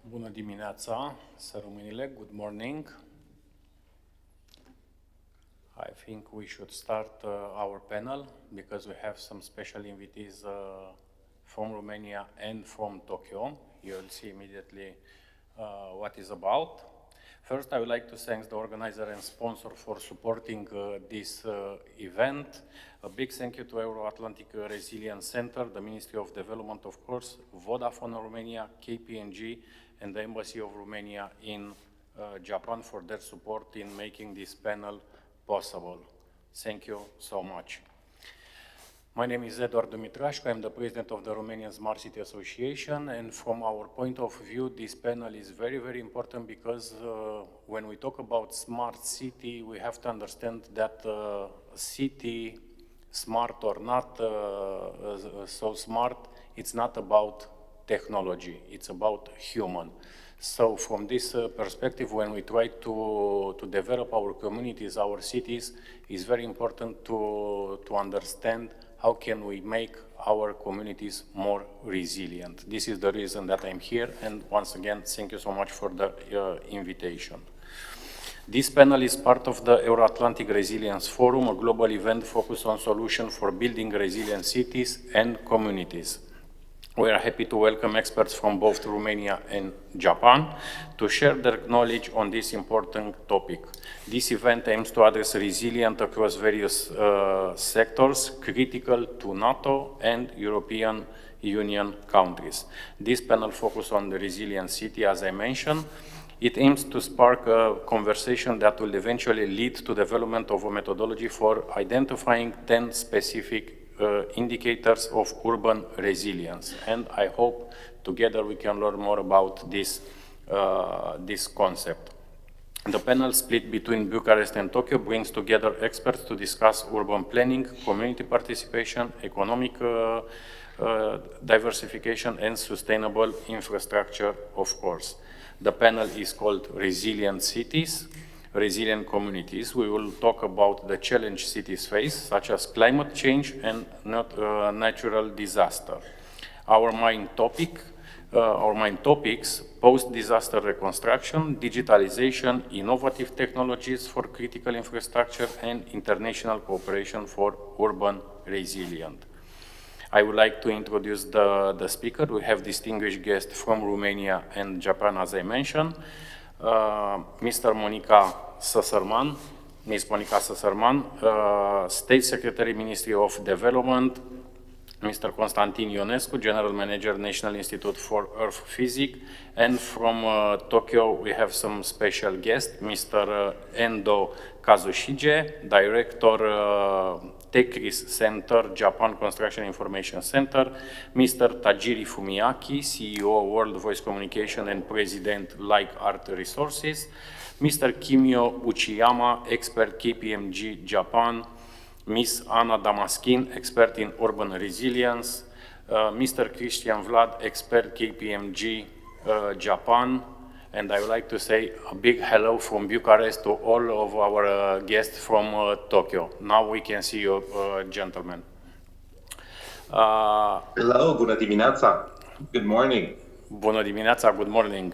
Bună dimineața, să rămânile, good morning. I think we should start our panel because we have some special invitees from Romania and from Tokyo. You'll see immediately what is about. First, I would like to thank the organizer and sponsor for supporting this event. A big thank you to Euro-Atlantic Resilience Center, the Ministry of Development, of course, Vodafone Romania, KPMG, and the Embassy of Romania in Japan for their support in making this panel possible. Thank you so much. My name is Eduard Dumitrașcu. I'm the president of the Romanian Smart City Association, and from our point of view, this panel is very, very important because when we talk about smart city, we have to understand that city, smart or not so smart, it's not about technology, it's about human. So from this perspective, when we try to develop our communities, our cities, it's very important to understand how can we make our communities more resilient. This is the reason that I'm here, and once again, thank you so much for the invitation. This panel is part of the Euro-Atlantic Resilience Forum, a global event focused on solutions for building resilient cities and communities. We are happy to welcome experts from both Romania and Japan to share their knowledge on this important topic. This event aims to address resilience across various sectors critical to NATO and European Union countries. This panel focuses on the resilient city, as I mentioned. It aims to spark a conversation that will eventually lead to development of a methodology for identifying 10 specific indicators of urban resilience. And I hope together we can learn more about this concept. The panel split between Bucharest and Tokyo brings together experts to discuss urban planning, community participation, economic diversification, and sustainable infrastructure, of course. The panel is called Resilient Cities, Resilient Communities. We will talk about the challenge cities face, such as climate change and natural disaster. Our main topics, post-disaster reconstruction, digitalization, innovative technologies for critical infrastructure, and international cooperation for urban resilience. I would like to introduce the speaker. We have distinguished guests from Romania and Japan, as I mentioned. Mr. Monica Săsărman, Ms. Monica Săsărman, State Secretary, Ministry of Development, Mr. Constantin Ionescu, General Manager, National Institute for Earth Physics, and from Tokyo we have some special guests, Mr. Endo Kazushige, Director, TECRIS Center, Japan Construction Information Center, Mr. Tajiri Fumiaki, CEO, World Voice Communication and President, Like Art Resources, Mr. Kimio Uchiyama, Expert, KPMG, Japan, Ms. Anna Damaskin, Expert in Urban Resilience, Mr. Christian Vlad, Expert, KPMG, Japan, and I would like to say a big hello from Bucharest to all of our guests from Tokyo. Now we can see you, gentlemen. Hello, bună dimineața. Good morning. Bună dimineața, good morning.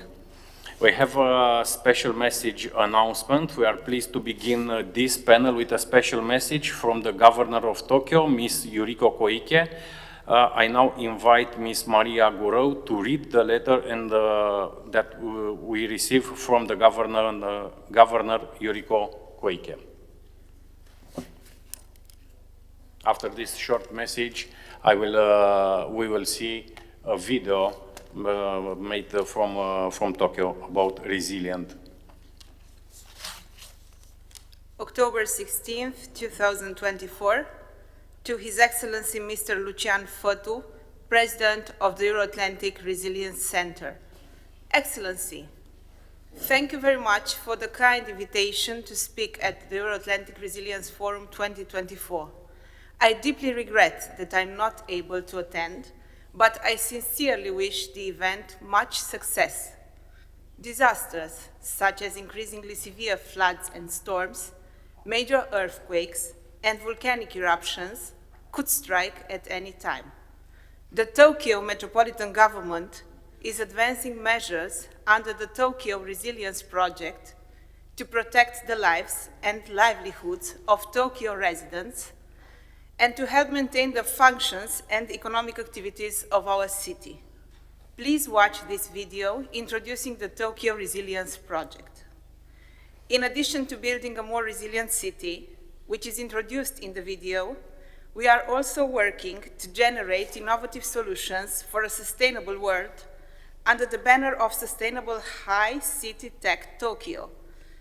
We have a special message announcement. We are pleased to begin this panel with a special message from the Governor of Tokyo, Ms. Yuriko Koike. I now invite Ms. Maria Gurou to read the letter that we received from the Governor Yuriko Koike. After this short message, we will see a video made from Tokyo about resilient. October 16th, 2024. To His Excellency Mr. Lucian Fătu, President of the Euro-Atlantic Resilience Center. Excellency, thank you very much for the kind invitation to speak at the Euro-Atlantic Resilience Forum 2024. I deeply regret that I'm not able to attend, but I sincerely wish the event much success. Disasters, such as increasingly severe floods and storms, major earthquakes, and volcanic eruptions could strike at any time. The Tokyo Metropolitan Government is advancing measures under the Tokyo Resilience Project to protect the lives and livelihoods of Tokyo residents and to help maintain the functions and economic activities of our city. Please watch this video introducing the Tokyo Resilience Project. In addition to building a more resilient city, which is introduced in the video, we are also working to generate innovative solutions for a sustainable world under the banner of Sustainable High City Tech Tokyo,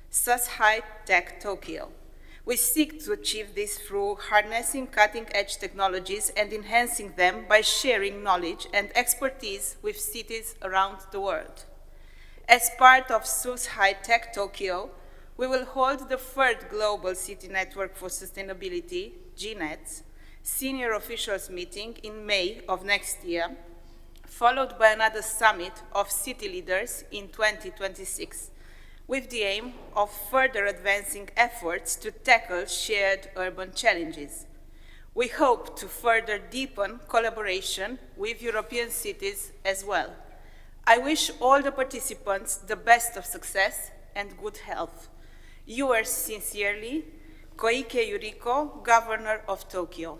SUS High Tech Tokyo. We seek to achieve this through harnessing cutting-edge technologies and enhancing them by sharing knowledge and expertise with cities around the world. As part of SUS High Tech Tokyo, we will hold the third Global City Network for Sustainability, GNETS, senior officials meeting in May of next year, followed by another summit of city leaders in 2026, with the aim of further advancing efforts to tackle shared urban challenges. We hope to further deepen collaboration with European cities as well. I wish all the participants the best of success and good health. Yours sincerely, Koike Yuriko, Governor of Tokyo.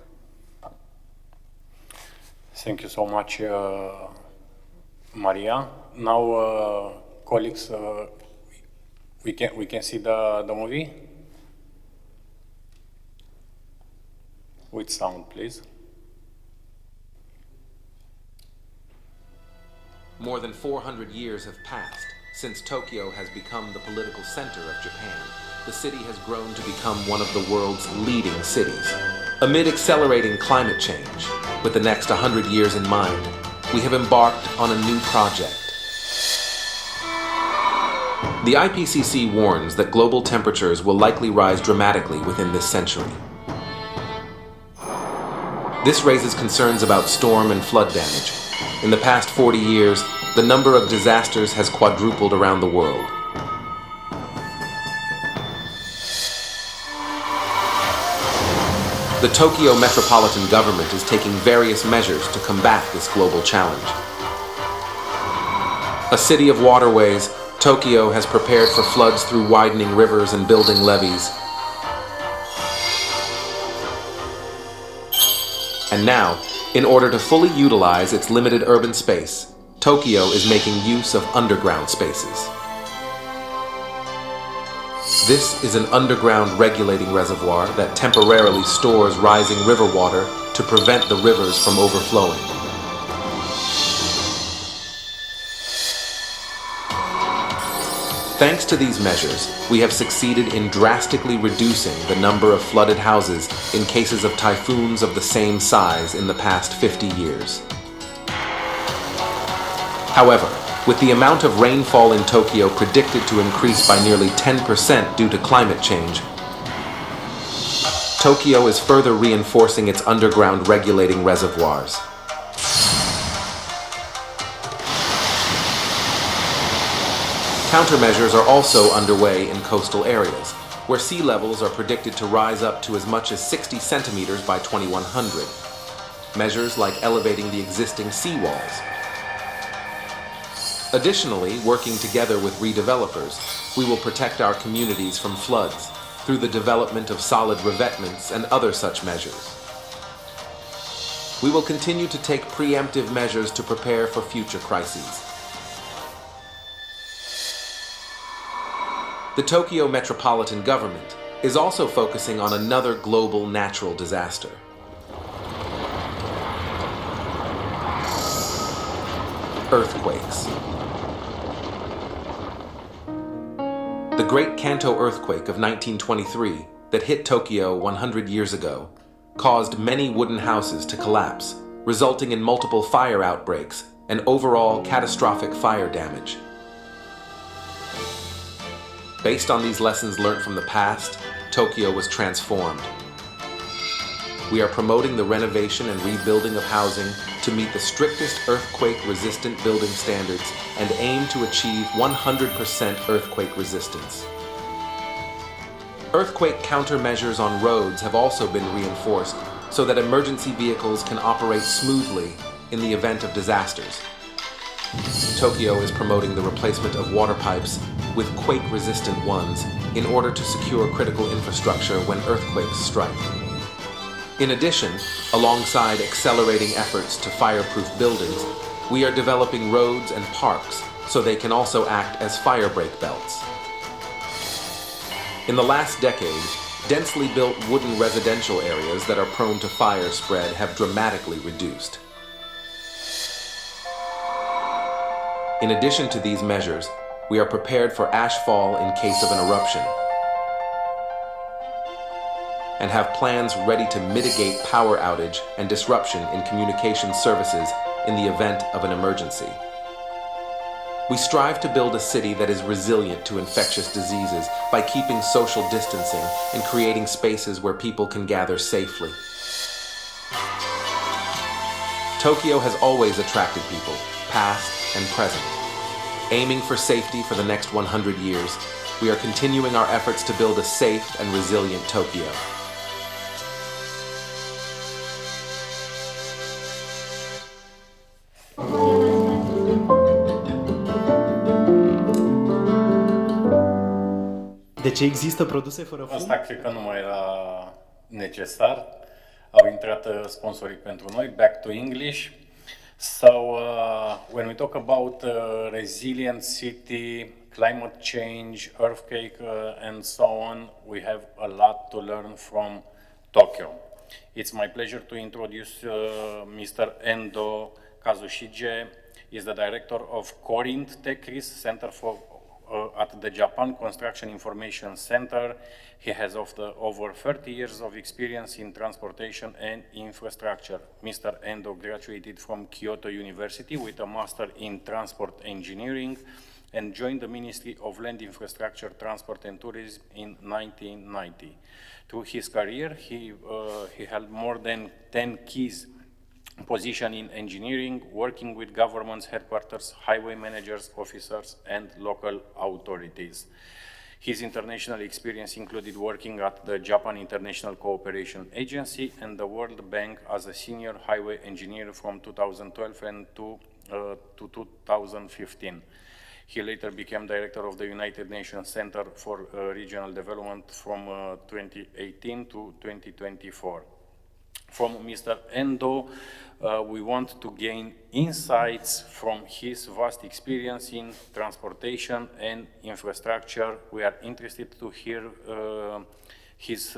Thank you so much, Maria. Now, colleagues, we can see the movie with sound, please. More than 400 years have passed since Tokyo has become the political center of Japan. The city has grown to become one of the world's leading cities. Amid accelerating climate change, with the next 100 years in mind, we have embarked on a new project. The IPCC warns that global temperatures will likely rise dramatically within this century. This raises concerns about storm and flood damage. In the past 40 years, the number of disasters has quadrupled around the world. The Tokyo metropolitan government is taking various measures to combat this global challenge. A city of waterways, Tokyo has prepared for floods through widening rivers and building levees. And now, in order to fully utilize its limited urban space, Tokyo is making use of underground spaces. This is an underground regulating reservoir that temporarily stores rising river water to prevent the rivers from overflowing. Thanks to these measures, we have succeeded in drastically reducing the number of flooded houses in cases of typhoons of the same size in the past 50 years. However, with the amount of rainfall in Tokyo predicted to increase by nearly 10% due to climate change, Tokyo is further reinforcing its underground regulating reservoirs. Countermeasures are also underway in coastal areas, where sea levels are predicted to rise up to as much as 60 centimeters by 2100. Measures like elevating the existing seawalls. Additionally, working together with redevelopers, we will protect our communities from floods through the development of solid revetments and other such measures. We will continue to take preemptive measures to prepare for future crises. The Tokyo metropolitan government is also focusing on another global natural disaster. Earthquakes. The Great Kanto earthquake of 1923 that hit Tokyo 100 years ago caused many wooden houses to collapse, resulting in multiple fire outbreaks and overall catastrophic fire damage. Based on these lessons learned from the past, Tokyo was transformed. We are promoting the renovation and rebuilding of housing to meet the strictest earthquake-resistant building standards and aim to achieve 100% earthquake resistance. Earthquake countermeasures on roads have also been reinforced so that emergency vehicles can operate smoothly in the event of disasters. Tokyo is promoting the replacement of water pipes with quake-resistant ones in order to secure critical infrastructure when earthquakes strike. In addition, alongside accelerating efforts to fireproof buildings, we are developing roads and parks so they can also act as fire break belts. In the last decade, densely built wooden residential areas that are prone to fire spread have dramatically reduced. In addition to these measures, we are prepared for ashfall in case of an eruption and have plans ready to mitigate power outage and disruption in communication services in the event of an emergency. We strive to build a city that is resilient to infectious diseases by keeping social distancing and creating spaces where people can gather safely. Tokyo has always attracted people, past and present. Aiming for safety for the next 100 years, we are continuing our efforts to build a safe and resilient Tokyo. De ce există produse fără fum? Asta cred că nu mai era necesar. Au intrat sponsorii pentru noi. Back to English. So, when we talk about resilient city, climate change, earthquake, and so on, we have a lot to learn from Tokyo. It's my pleasure to introduce Mr. Endo Kazushige. He's the director of Corinth Tech Risk Center at the Japan Construction Information Center. He has over 30 years of experience in transportation and infrastructure. Mr. Endo graduated from Kyoto University with a master in transport engineering and joined the Ministry of Land Infrastructure, Transport and Tourism in 1990. Through his career, he held more than 10 keys position in engineering, working with governments, headquarters, highway managers, officers, and local authorities. His international experience included working at the Japan International Cooperation Agency and the World Bank as a senior highway engineer from 2012 and to 2015. He later became director of the United Nations Center for Regional Development from 2018 to 2024. From Mr. Endo, we want to gain insights from his vast experience in transportation and infrastructure. We are interested to hear his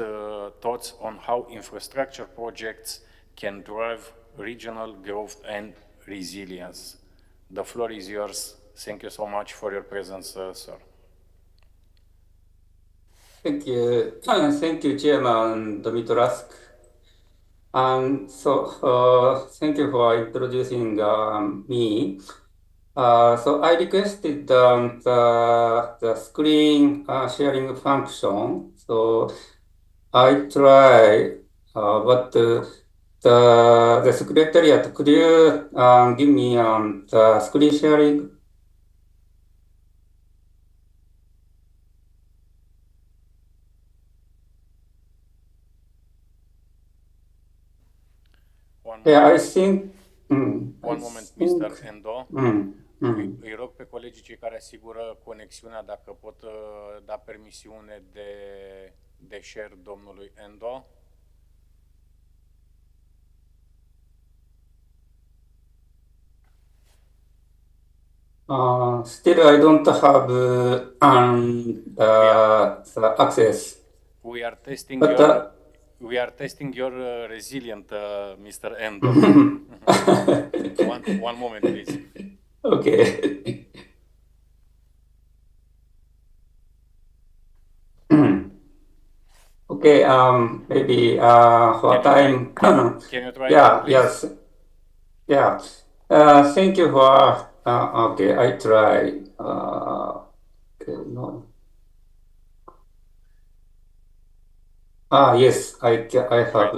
thoughts on how infrastructure projects can drive regional growth and resilience. The floor is yours. Thank you so much for your presence, sir. Thank you. Thank you, Chairman Domitrusk. Thank you for introducing me. So I requested the screen sharing function. So I try, but the Secretariat, could you give me the screen sharing? I think... One moment, Mr. Endo. Îi rog pe colegii cei care asigură conexiunea dacă pot da permisiune de share domnului Endo. Still, I don't have the access. We are testing But, we are testing your resilient, Mr. Endo. one moment, please. Okay. Okay, maybe for time. Can you try? Yeah, please? yes. Yeah. Thank you for, okay, I try. Okay, no. Yes, I have.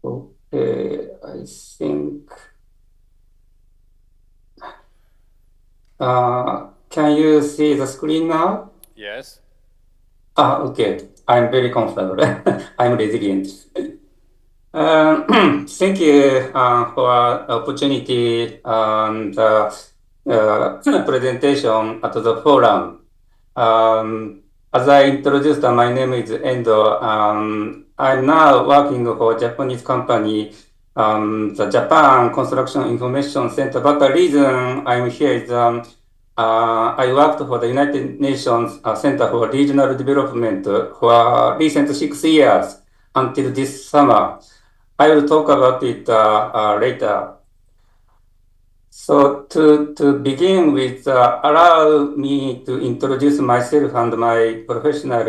Okay, I think. Can you see the screen now? Yes. Okay. I'm very comfortable. I'm resilient. Thank you for opportunity and presentation at the forum. As I introduced, my name is Endo. I'm now working for a Japanese company, the Japan Construction Information Center. But the reason I'm here is I worked for the United Nations Center for Regional Development for recent 6 years until this summer. I will talk about it later. So to begin with, allow me to introduce myself and my professional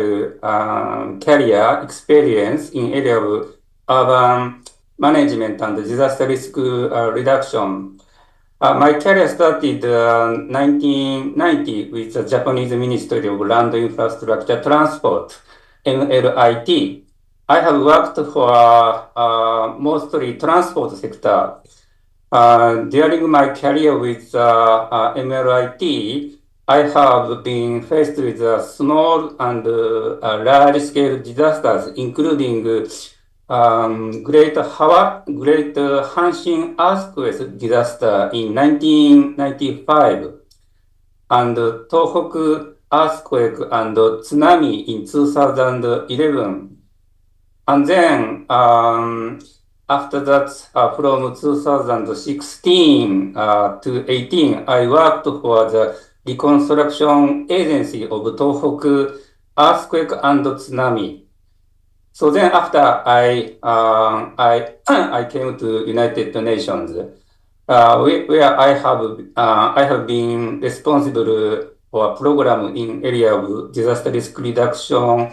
career experience in area of urban management and disaster risk reduction. My career started 1990 with the Japanese Ministry of Land Infrastructure Transport, MLIT. I have worked for mostly transport sector. During my career with MLIT, I have been faced with small and large-scale disasters, including Great Hanshin earthquake disaster in 1995 and Tohoku earthquake and tsunami in 2011. And then after that, from 2016 to 18, I worked for the Reconstruction Agency of Tohoku earthquake and tsunami. So then after I came to United Nations, where I have been responsible for a program in area of disaster risk reduction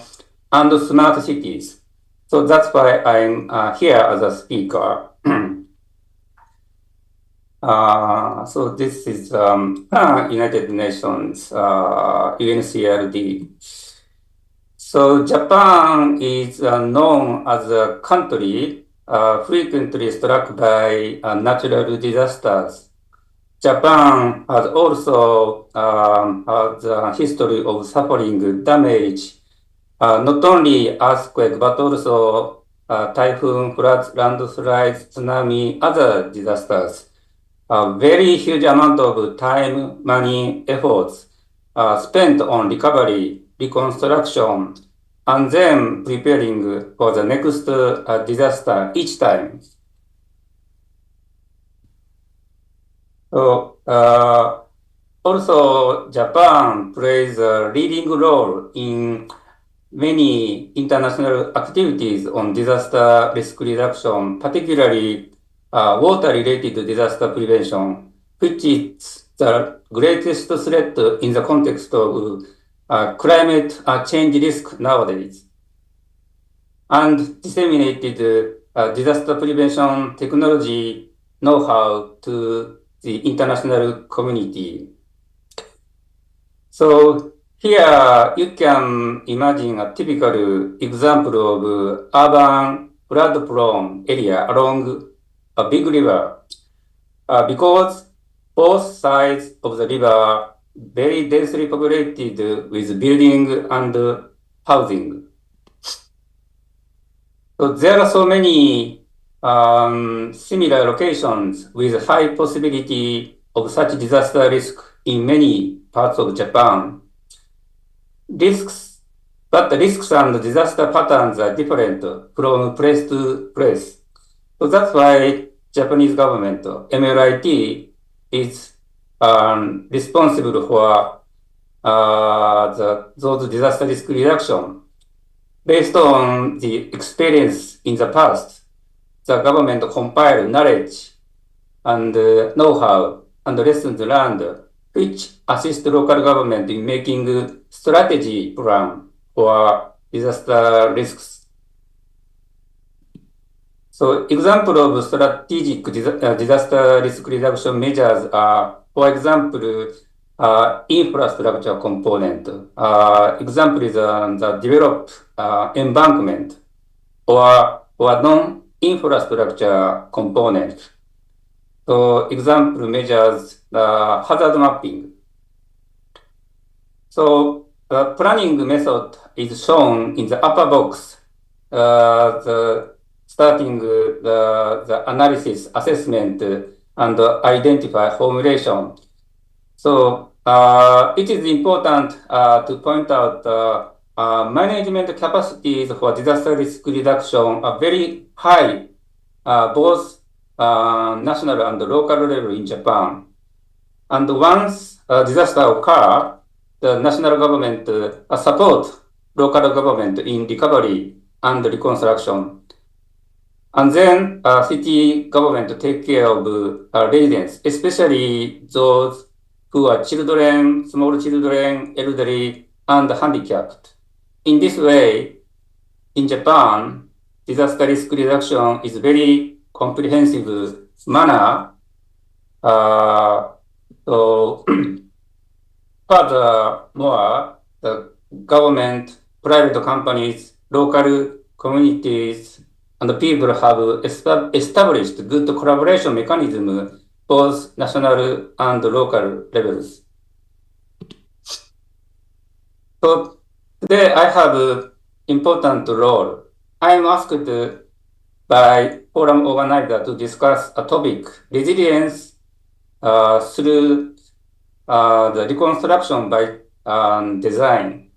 and smart cities. So that's why I'm here as a speaker. So this is United Nations, UNCRD. So Japan is known as a country frequently struck by natural disasters. Japan has also has a history of suffering damage, not only earthquake, but also typhoon, floods, landslides, tsunami, other disasters. A very huge amount of time, money, efforts spent on recovery, reconstruction, and then preparing for the next disaster each time. So, also, Japan plays a leading role in many international activities on disaster risk reduction, particularly water-related disaster prevention, which is the greatest threat in the context of climate change risk nowadays, and disseminated disaster prevention technology know-how to the international community. So here you can imagine a typical example of urban flood-prone area along a big river, because both sides of the river are very densely populated with building and housing. So there are so many similar locations with high possibility of such disaster risk in many parts of Japan. But the risks and disaster patterns are different from place to place. So that's why Japanese government, MLIT, is responsible for those disaster risk reduction. Based on the experience in the past, the government compiled knowledge and know-how and lessons learned, which assist local government in making strategy plan for disaster risks. So example of strategic disaster risk reduction measures are, for example, infrastructure component. Example is the developed embankment or non-infrastructure component. So example measures hazard mapping. So The planning method is shown in the upper box. Starting the analysis, assessment, and identify formulation. So it is important to point out management capacities for disaster risk reduction are very high, both national and local level in Japan. And once a disaster occurs, the national government support local government in recovery and reconstruction. And then city government take care of residents, especially those who are children, small children, elderly, and handicapped. In this way, in Japan, disaster risk reduction is very comprehensive manner. So furthermore, the government, private companies, local communities, and the people have established good collaboration mechanism, both national and local levels. So today I have an important role. I am asked by forum organizer to discuss a topic, resilience through the reconstruction by design.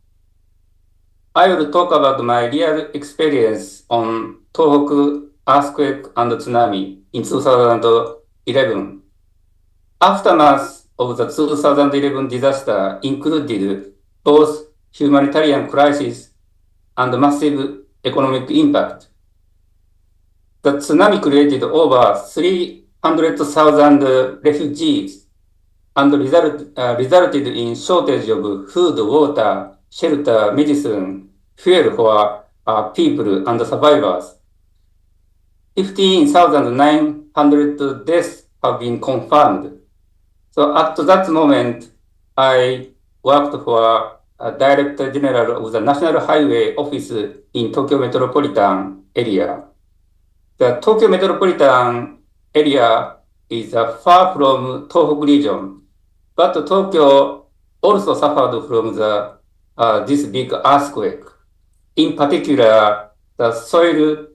I will talk about my real experience on Tohoku earthquake and tsunami in 2011. Aftermath of the 2011 disaster included both humanitarian crisis and massive economic impact. The tsunami created over 300,000 refugees and resulted in shortage of food, water, shelter, medicine, fuel for people and survivors. 15,900 deaths have been confirmed. So at that moment, I worked for a Director General of the National Highway Office in Tokyo metropolitan area. The Tokyo metropolitan area is far from Tohoku region, but Tokyo also suffered from this big earthquake. In particular, the soil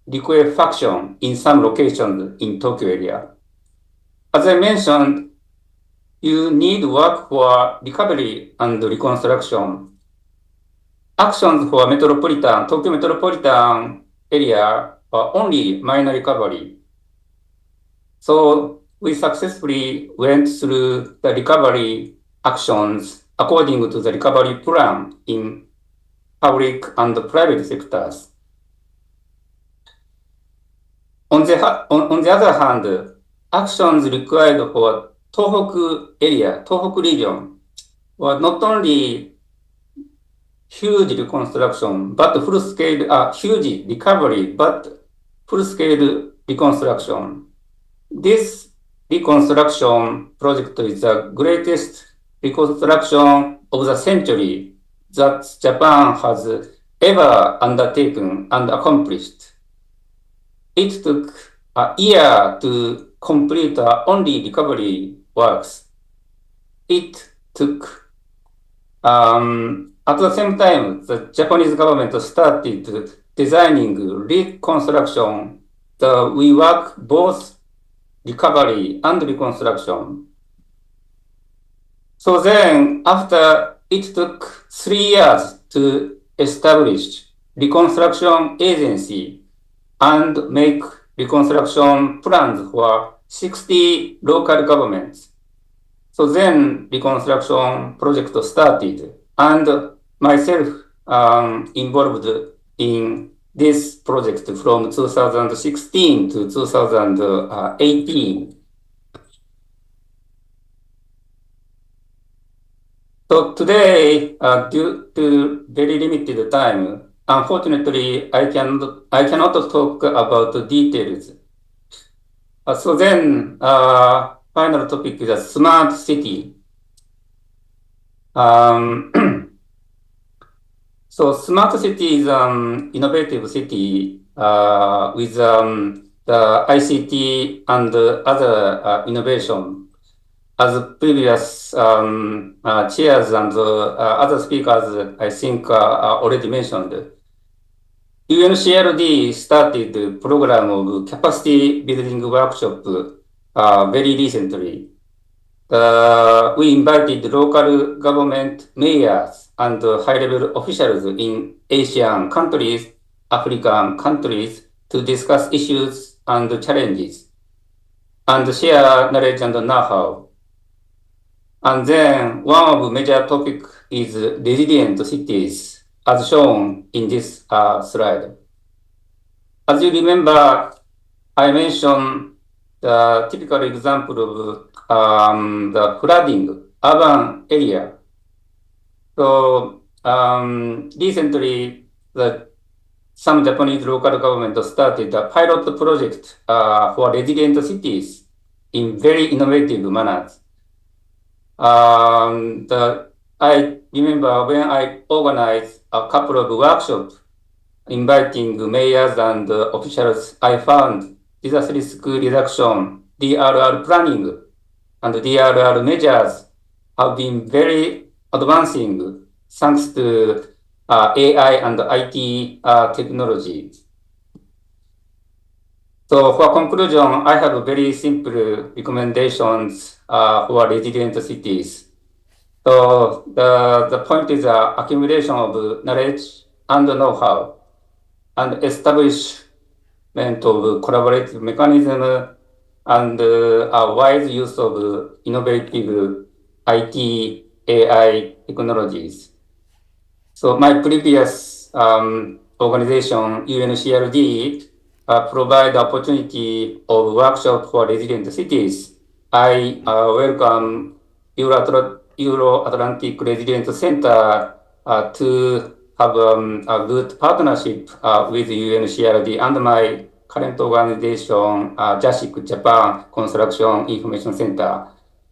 liquefaction in some locations in Tokyo area. As I mentioned, you need work for recovery and reconstruction. Actions for Tokyo metropolitan area are only minor recovery. So we successfully went through the recovery actions according to the recovery plan in public and private sectors. On the other hand, actions required for Tohoku area, Tohoku region, were not only huge reconstruction, but full-scale, huge recovery, but full-scale reconstruction. This reconstruction project is the greatest reconstruction of the century that Japan has ever undertaken and accomplished. It took a year to complete only recovery works. It took, at the same time, the Japanese government started designing reconstruction. We work both recovery and reconstruction. So then, after it took 3 years to establish reconstruction agency and make reconstruction plans for 60 local governments. So then reconstruction project started, and myself involved in this project from 2016 to 2018. So today, due to very limited time, unfortunately, I cannot talk about the details. So then, final topic is a smart city. So smart city is an innovative city with the ICT and other innovation. as previous chairs and other speakers, I think, already mentioned, UNCLD started the program of capacity building workshop very recently. We invited local government mayors and high-level officials in Asian countries, African countries to discuss issues and challenges and share knowledge and know-how. And then one of the major topic is resilient cities, as shown in this slide. As you remember, I mentioned the typical example of the flooding urban area. So recently, some Japanese local government started a pilot project for resilient cities in very innovative manners. I remember when I organized a couple of workshops inviting mayors and officials, I found disaster risk reduction, DRR planning, and DRR measures have been very advancing thanks to AI and IT technology. So for conclusion, I have very simple recommendations for resilient cities. So the point is accumulation of knowledge and know-how, and establishment of collaborative mechanism, and a wise use of innovative IT, AI technologies. So my previous organization, UNCLD, provide opportunity of workshop for resilient cities. I welcome Euro-Atlantic Resilience Center to have a good partnership with UNCLD and my current organization, JASIC, Japan Construction Information Center.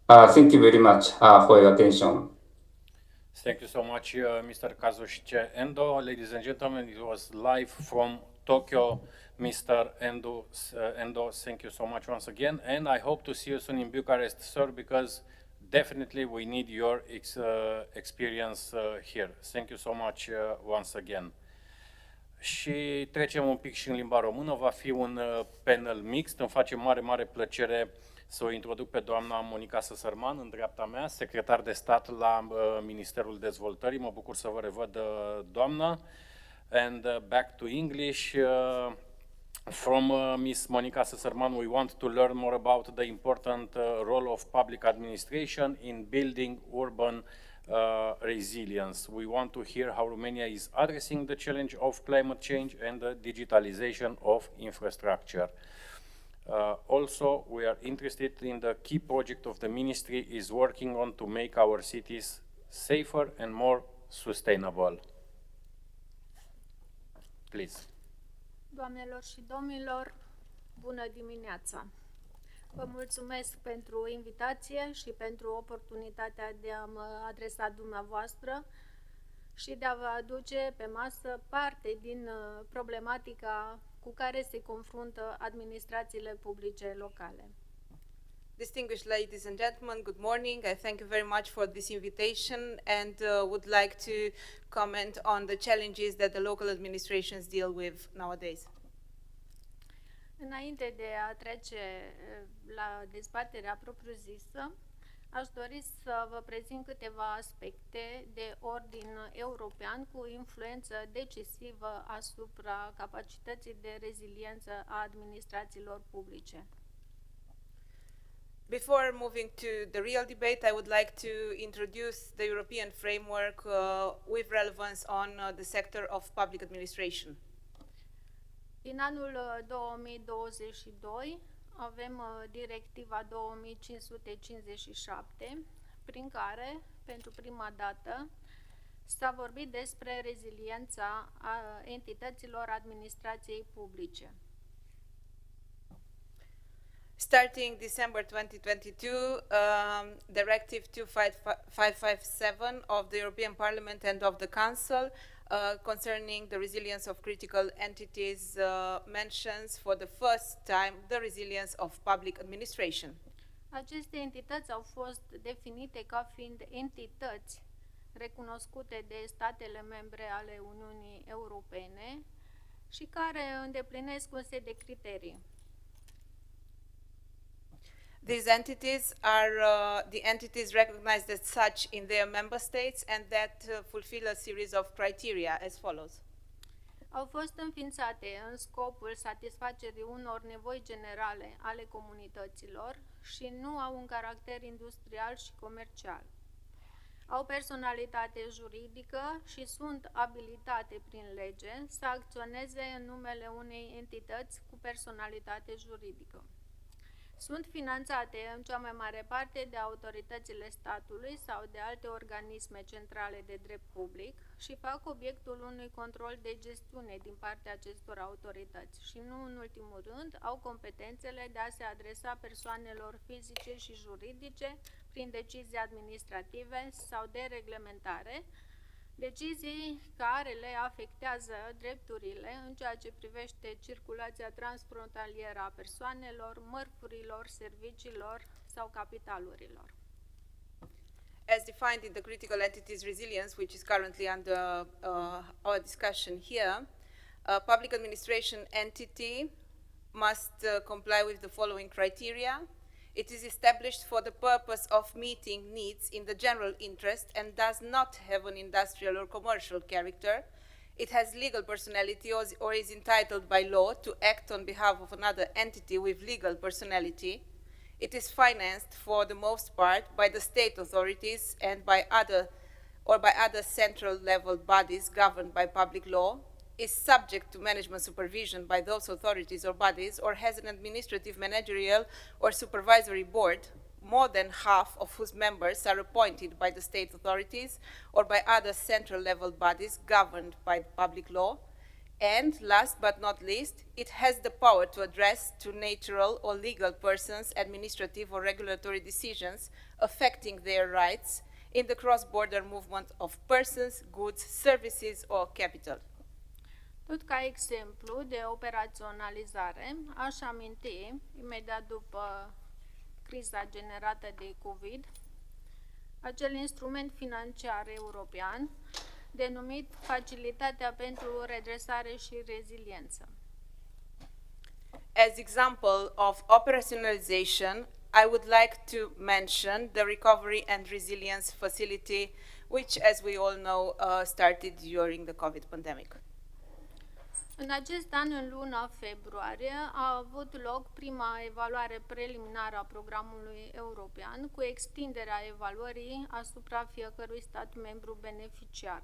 Thank you very much for your attention. Thank you so much, Mr. Kazushi Endo. Ladies and gentlemen, it was live from Tokyo. Mr. Endo, thank you so much once again. And I hope to see you soon in Bucharest, sir, because definitely we need your experience here. Thank you so much once again. Și trecem un pic și în limba română. Va fi un panel mixt. Îmi face mare plăcere să o introduc pe doamna Monica Săsărman, în dreapta mea, secretar de stat la Ministerul Dezvoltării. Mă bucur să vă revăd, doamnă. And back to English. From Ms. Monica Săsărman, we want to learn more about the important role of public administration in building urban resilience. We want to hear how Romania is addressing the challenge of climate change and the digitalization of infrastructure. Also, we are interested in the key project of the ministry is working on to make our cities safer and more sustainable. Please. Doamnelor și domnilor, bună dimineața! Vă mulțumesc pentru invitație și pentru oportunitatea de a mă adresa dumneavoastră și de a vă aduce pe masă parte din problematica cu care se confruntă administrațiile publice locale. Distinguished ladies and gentlemen, good morning. I thank you very much for this invitation and would like to comment on the challenges that the local administrations deal with nowadays. Înainte de a trece la dezbaterea propriu-zisă, aș dori să vă prezint câteva aspecte de ordin european cu influență decisivă asupra capacității de reziliență a administrațiilor publice. Before moving to the real debate, I would like to introduce the European framework with relevance on the sector of public administration. Din anul 2022 avem directiva 2557, prin care, pentru prima dată, s-a vorbit despre reziliența entităților administrației publice. Starting December 2022, Directive 2557 of the European Parliament and of the Council concerning the resilience of critical entities mentions for the first time the resilience of public administration. Aceste entități au fost definite ca fiind entități recunoscute de statele membre ale Uniunii Europene și care îndeplinesc un set de criterii. These entities are the entities recognized as such in their member states and that fulfill a series of criteria as follows. Au fost înființate în scopul satisfacerii unor nevoi generale ale comunităților și nu au un caracter industrial și comercial. Au personalitate juridică și sunt abilitate prin lege să acționeze în numele unei entități cu personalitate juridică. Sunt finanțate în cea mai mare parte de autoritățile statului sau de alte organisme centrale de drept public și fac obiectul unui control de gestiune din partea acestor autorități și, nu în ultimul rând, au competențele de a se adresa persoanelor fizice și juridice prin decizii administrative sau de reglementare, decizii care le afectează drepturile în ceea ce privește circulația transfrontalieră a persoanelor, mărfurilor, serviciilor sau capitalurilor. As defined in the Critical Entities Resilience, which is currently under our discussion here, a public administration entity must comply with the following criteria. It is established for the purpose of meeting needs in the general interest and does not have an industrial or commercial character. It has legal personality or is entitled by law to act on behalf of another entity with legal personality. It is financed for the most part by the state authorities and by other central level bodies governed by public law, is subject to management supervision by those authorities or bodies, or has an administrative, managerial, or supervisory board, more than half of whose members are appointed by the state authorities or by other central level bodies governed by public law. And last but not least, it has the power to address to natural or legal persons administrative or regulatory decisions affecting their rights in the cross-border movement of persons, goods, services, or capital. Tot ca exemplu de operaționalizare, aș aminti, imediat după criza generată de COVID, acel instrument financiar european denumit Facilitatea pentru Redresare și Reziliență. As example of operationalization, I would like to mention the Recovery and Resilience Facility, which, as we all know, started during the COVID pandemic. În acest an, în luna februarie, a avut loc prima evaluare preliminară a programului european, cu extinderea evaluării asupra fiecărui stat membru beneficiar.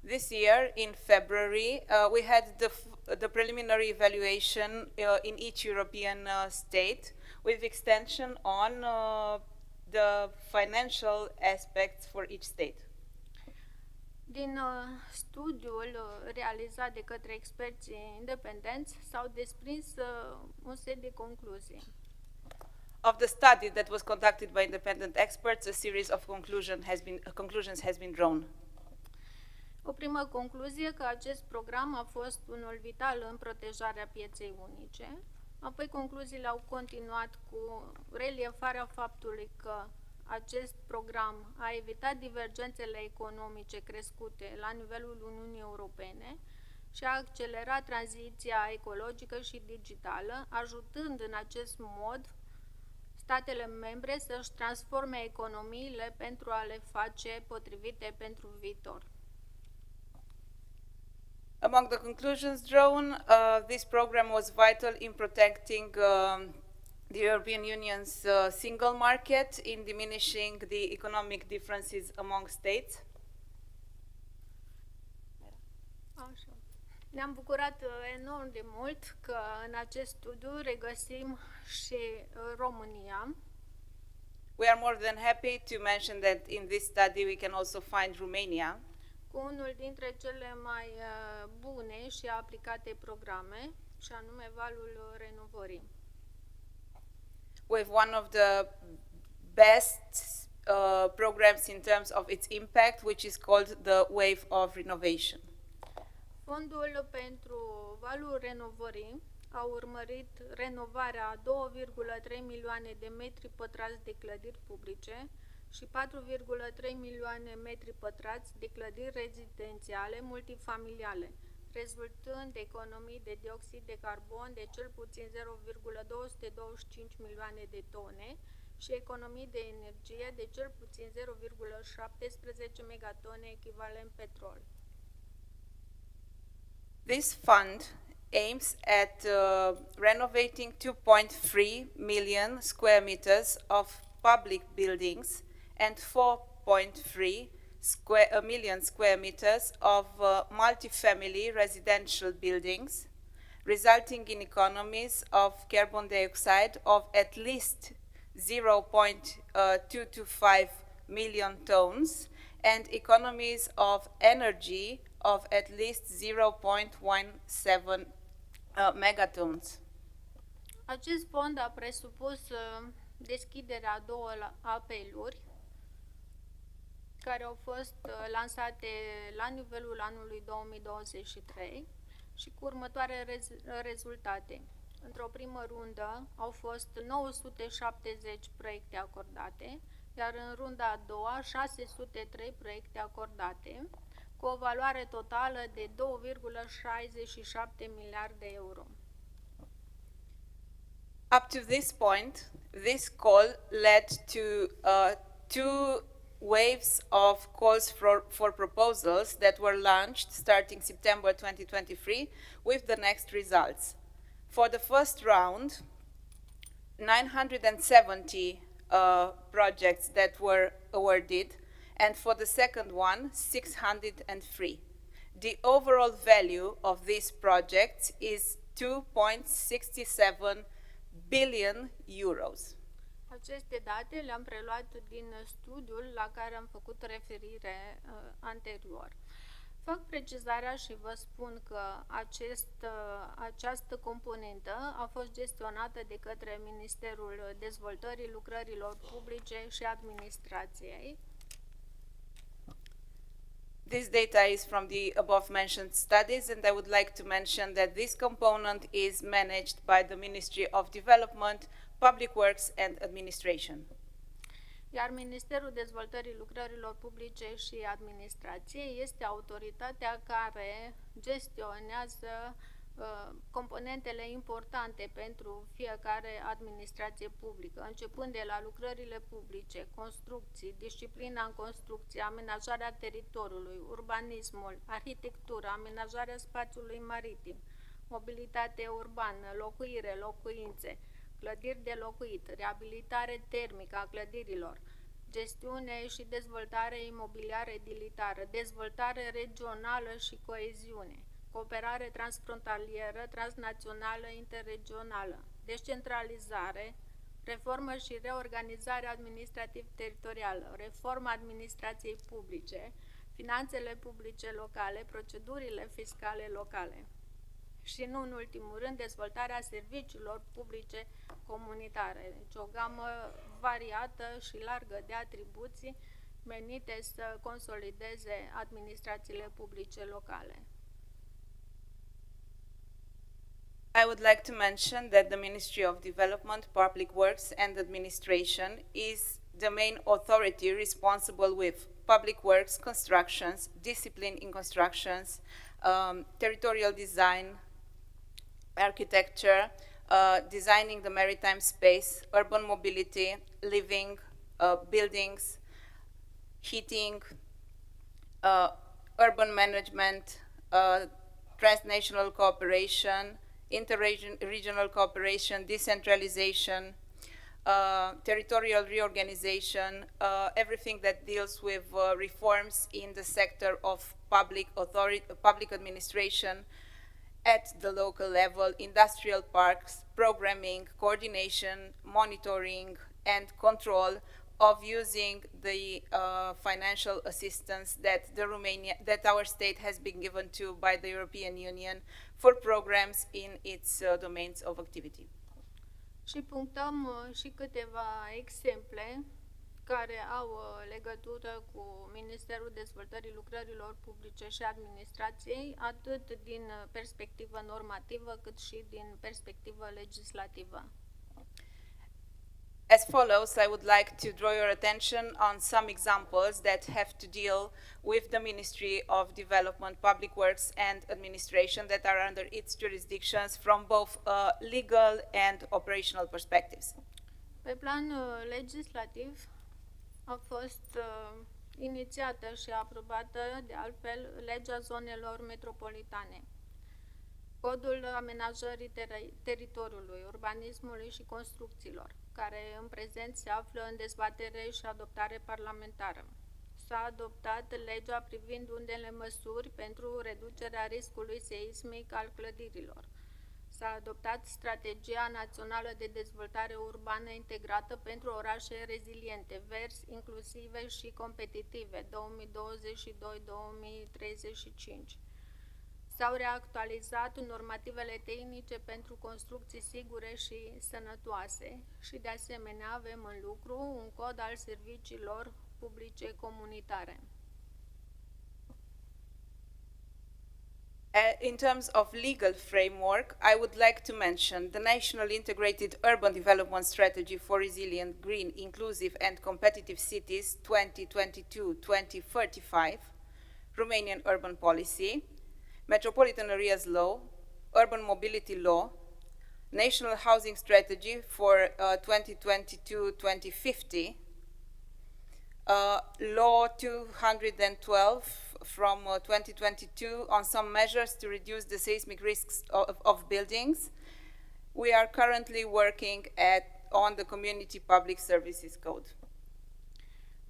This year, in February, we had the preliminary evaluation in each European state, with extension on the financial aspects for each state. Din studiul realizat de către experții independenți s-au desprins un set de concluzii. Of the study that was conducted by independent experts, a series of conclusions has been drawn. O primă concluzie că acest program a fost unul vital în protejarea pieței unice. Apoi concluziile au continuat cu reliefarea faptului că acest program a evitat divergențele economice crescute la nivelul Uniunii Europene și a accelerat tranziția ecologică și digitală, ajutând în acest mod statele membre să-și transforme economiile pentru a le face potrivite pentru viitor. Among the conclusions drawn, this program was vital in protecting the European Union's single market, in diminishing the economic differences among states. Așa. Ne-am bucurat enorm de mult că în acest studiu regăsim și România. We are more than happy to mention that in this study we can also find Romania, cu unul dintre cele mai bune și aplicate programe, și anume Valul Renovării. with one of the best programs in terms of its impact, which is called the Wave of Renovation. Fondul pentru Valul Renovării a urmărit renovarea a 2,3 milioane de metri pătrați de clădiri publice și 4,3 milioane metri pătrați de clădiri rezidențiale multifamiliale, rezultând economii de dioxid de carbon de cel puțin 0,225 milioane de tone și economii de energie de cel puțin 0,17 megatone echivalent petrol. This fund aims at renovating 2.3 million square meters of public buildings and 4.3 million square meters of multifamily residential buildings, resulting in economies of carbon dioxide of at least 0.225 million tons and economies of energy of at least 0.17 megatons. Acest fond a presupus deschiderea a două apeluri care au fost lansate la nivelul anului 2023 și cu următoare rezultate. Într-o primă rundă au fost 970 proiecte acordate, iar în runda a doua 603 proiecte acordate, cu o valoare totală de 2,67 miliarde de euro. Up to this point, this call led to two waves of calls for proposals that were launched starting September 2023 with the next results. For the first round, 970 projects that were awarded, and for the second one, 603. The overall value of these projects is 2.67 billion euros. Aceste date le-am preluat din studiul la care am făcut referire anterior. Fac precizarea și vă spun că această componentă a fost gestionată de către Ministerul Dezvoltării Lucrărilor Publice și Administrației. This data is from the above mentioned studies, and I would like to mention that this component is managed by the Ministry of Development, Public Works and Administration. Iar Ministerul Dezvoltării Lucrărilor Publice și Administrației este autoritatea care gestionează componentele importante pentru fiecare administrație publică, începând de la lucrările publice, construcții, disciplina în construcție, amenajarea teritoriului, urbanismul, arhitectura, amenajarea spațiului maritim, mobilitate urbană, locuire, locuințe, clădiri de locuit, reabilitare termică a clădirilor, gestiune și dezvoltare imobiliară edilitară, dezvoltare regională și coeziune, cooperare transfrontalieră, transnațională, interregională, descentralizare, reformă și reorganizare administrativ-teritorială, reforma administrației publice, finanțele publice locale, procedurile fiscale locale. Și nu în ultimul rând, dezvoltarea serviciilor publice comunitare, deci o gamă variată și largă de atribuții menite să consolideze administrațiile publice locale. I would like to mention that the Ministry of Development, Public Works and Administration is the main authority responsible with public works, constructions, discipline in constructions, territorial design, architecture, designing the maritime space, urban mobility, living, buildings, heating, urban management, transnational cooperation, interregional cooperation, decentralization, territorial reorganization, everything that deals with reforms in the sector of public administration at the local level, industrial parks, programming, coordination, monitoring, and control of using the financial assistance that our state has been given to by the European Union for programs in its domains of activity. Și punctăm și câteva exemple care au legătură cu Ministerul Dezvoltării Lucrărilor Publice și Administrației, atât din perspectivă normativă cât și din perspectivă legislativă. As follows, I would like to draw your attention on some examples that have to deal with the Ministry of Development, Public Works and Administration that are under its jurisdictions from both legal and operational perspectives. Pe plan legislativ a fost inițiată și aprobată, de altfel, legea zonelor metropolitane, codul amenajării teritoriului, urbanismului și construcțiilor, care în prezent se află în dezbatere și adoptare parlamentară. S-a adoptat legea privind unele măsuri pentru reducerea riscului seismic al clădirilor. S-a adoptat Strategia Națională de Dezvoltare Urbană Integrată pentru orașe reziliente, verzi, inclusive și competitive, 2022-2035. S-au reactualizat normativele tehnice pentru construcții sigure și sănătoase și, de asemenea, avem în lucru un cod al serviciilor publice comunitare. In terms of legal framework, I would like to mention the National Integrated Urban Development Strategy for Resilient, Green, Inclusive and Competitive Cities 2022-2035, Romanian Urban Policy, Metropolitan Areas Law, Urban Mobility Law, National Housing Strategy for 2022-2050, Law 212 from 2022 on some measures to reduce the seismic risks of buildings. We are currently working on the Community Public Services Code.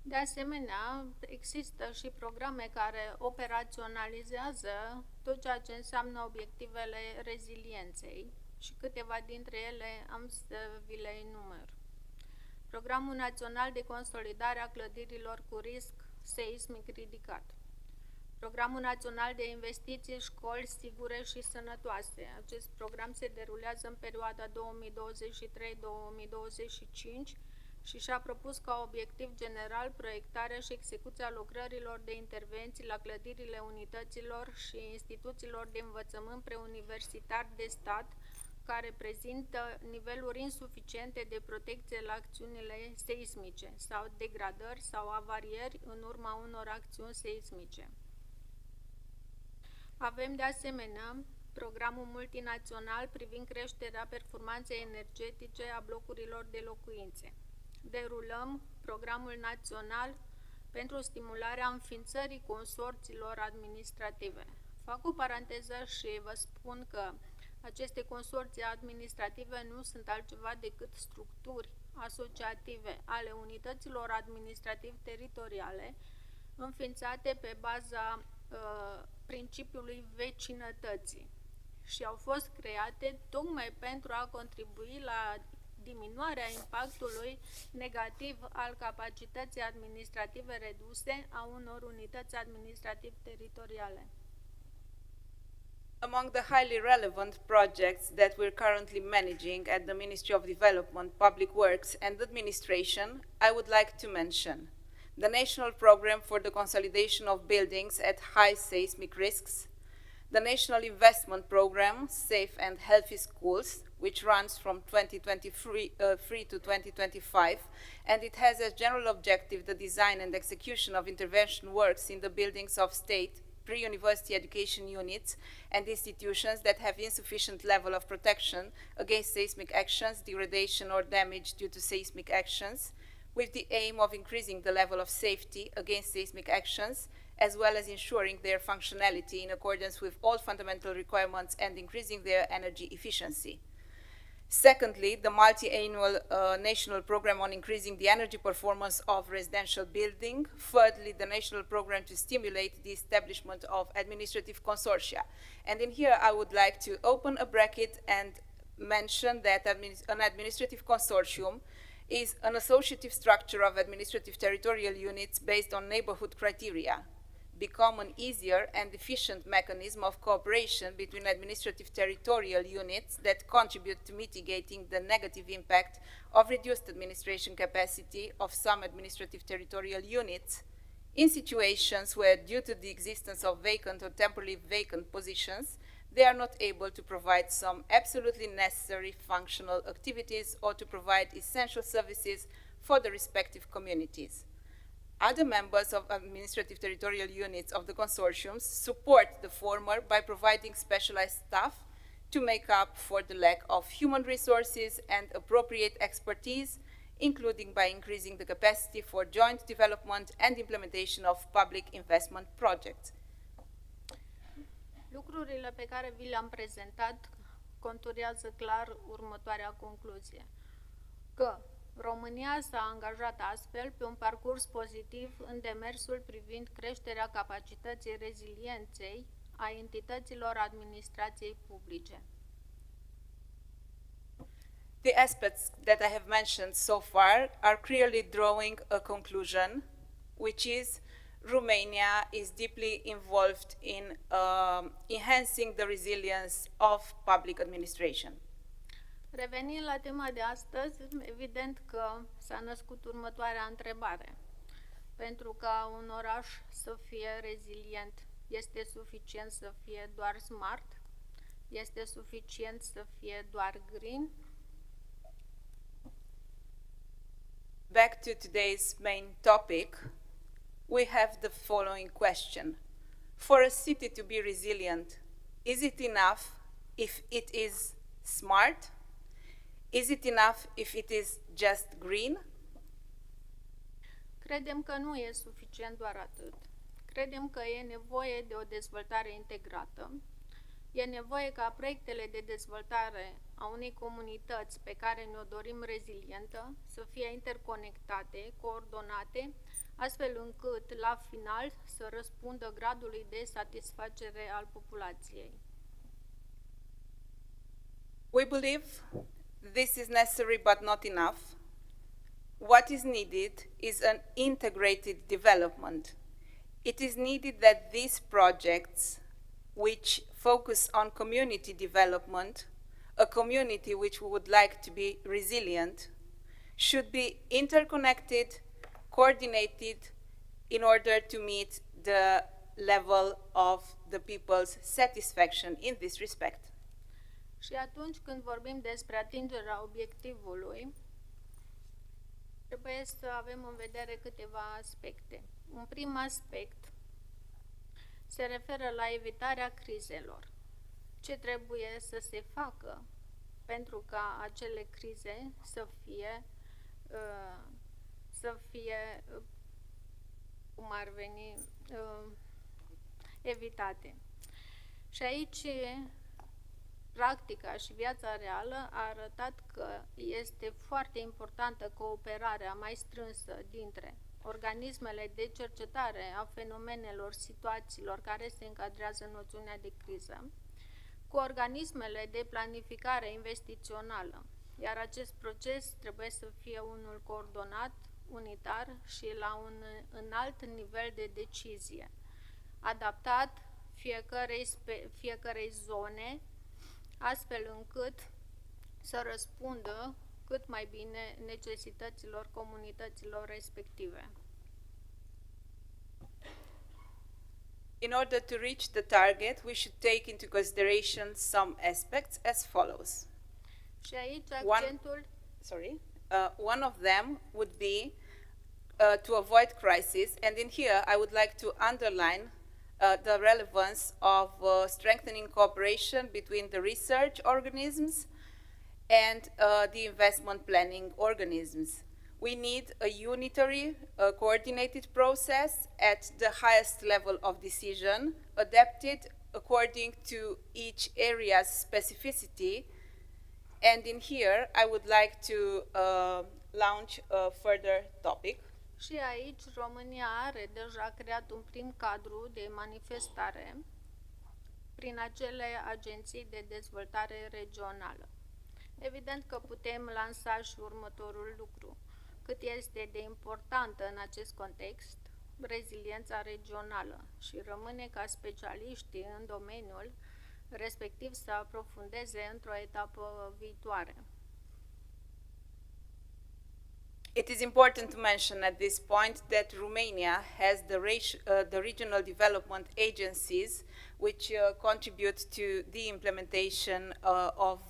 De asemenea, există și programe care operaționalizează tot ceea ce înseamnă obiectivele rezilienței și câteva dintre ele am să vi le enumăr. Programul Național de Consolidare a Clădirilor cu Risc Seismic Ridicat. Programul Național de Investiții Școli Sigure și Sănătoase. Acest program se derulează în perioada 2023-2025 și și-a propus ca obiectiv general proiectarea și execuția lucrărilor de intervenții la clădirile unităților și instituțiilor de învățământ preuniversitar de stat care prezintă niveluri insuficiente de protecție la acțiunile seismice sau degradări sau avarieri în urma unor acțiuni seismice. Avem de asemenea programul multinațional privind creșterea performanței energetice a blocurilor de locuințe. Derulăm programul național pentru stimularea înființării consorțiilor administrative. Fac o paranteză și vă spun că aceste consorții administrative nu sunt altceva decât structuri asociative ale unităților administrativ-teritoriale înființate pe baza principiului vecinătății și au fost create tocmai pentru a contribui la diminuarea impactului negativ al capacității administrative reduse a unor unități administrativ-teritoriale. Among the highly relevant projects that we're currently managing at the Ministry of Development, Public Works and Administration, I would like to mention the National Program for the Consolidation of Buildings at High Seismic Risks, the National Investment Program, Safe and Healthy Schools, which runs from 2023 to 2025, and it has as general objective the design and execution of intervention works in the buildings of state, pre-university education units and institutions that have insufficient level of protection against seismic actions, degradation or damage due to seismic actions, with the aim of increasing the level of safety against seismic actions, as well as ensuring their functionality in accordance with all fundamental requirements and increasing their energy efficiency. Secondly, the multi-annual national program on increasing the energy performance of residential building. Thirdly, the national program to stimulate the establishment of administrative consortia. And in here, I would like to open a bracket and mention that an administrative consortium is an associative structure of administrative territorial units based on neighborhood criteria. become an easier and efficient mechanism of cooperation between administrative territorial units that contribute to mitigating the negative impact of reduced administration capacity of some administrative territorial units in situations where, due to the existence of vacant or temporarily vacant positions, they are not able to provide some absolutely necessary functional activities or to provide essential services for the respective communities. Other members of administrative territorial units of the consortiums support the former by providing specialized staff to make up for the lack of human resources and appropriate expertise, including by increasing the capacity for joint development and implementation of public investment projects. Lucrurile pe care vi le-am prezentat conturează clar următoarea concluzie, că România s-a angajat astfel pe un parcurs pozitiv în demersul privind creșterea capacității rezilienței a entităților administrației publice. The aspects that I have mentioned so far are clearly drawing a conclusion, which is Romania is deeply involved in enhancing the resilience of public administration. Revenind la tema de astăzi, evident că s-a născut următoarea întrebare. Pentru ca un oraș să fie rezilient, este suficient să fie doar smart? Este suficient să fie doar green? Back to today's main topic, we have the following question. For a city to be resilient, is it enough if it is smart? Is it enough if it is just green? Credem că nu e suficient doar atât. Credem că e nevoie de o dezvoltare integrată. E nevoie ca proiectele de dezvoltare a unei comunități pe care ne-o dorim rezilientă să fie interconectate, coordonate, astfel încât, la final, să răspundă gradului de satisfacere al populației. We believe this is necessary but not enough. What is needed is an integrated development. It is needed that these projects, which focus on community development, a community which we would like to be resilient, should be interconnected, coordinated in order to meet the level of the people's satisfaction in this respect. Și atunci când vorbim despre atingerea obiectivului, trebuie să avem în vedere câteva aspecte. Un prim aspect se referă la evitarea crizelor. Ce trebuie să se facă pentru ca acele crize să fie cum ar veni, evitate. Și aici practica și viața reală a arătat că este foarte importantă cooperarea mai strânsă dintre organismele de cercetare a fenomenelor, situațiilor care se încadrează în noțiunea de criză, cu organismele de planificare investițională, iar acest proces trebuie să fie unul coordonat, unitar și la un înalt nivel de decizie, adaptat fiecarei zone, astfel încât să răspundă cât mai bine necesităților comunităților respective. In order to reach the target, we should take into consideration some aspects as follows. Și aici accentul... One of them would be to avoid crisis, and in here I would like to underline the relevance of strengthening cooperation between the research organisms and the investment planning organisms. We need a unitary, coordinated process at the highest level of decision, adapted according to each area's specificity. And in here, I would like to launch a further topic. Și aici România are deja creat un prim cadru de manifestare prin acele agenții de dezvoltare regională. Evident că putem lansa și următorul lucru. Cât este de importantă în acest context reziliența regională și rămâne ca specialiștii în domeniul respectiv să aprofundeze într-o etapă viitoare. It is important to mention at this point that Romania has the regional development agencies which contribute to the implementation of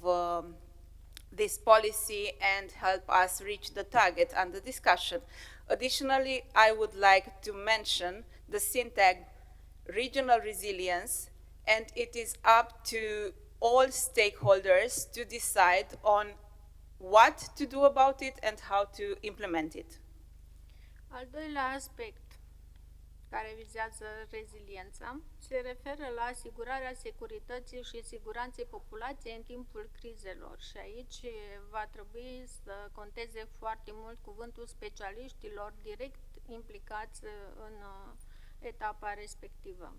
this policy and help us reach the target under discussion. Additionally, I would like to mention the SINTAG regional resilience, and it is up to all stakeholders to decide on what to do about it and how to implement it. Al doilea aspect care vizează reziliența se referă la asigurarea securității și siguranței populației în timpul crizelor și aici va trebui să conteze foarte mult cuvântul specialiștilor direct implicați în etapa respectivă.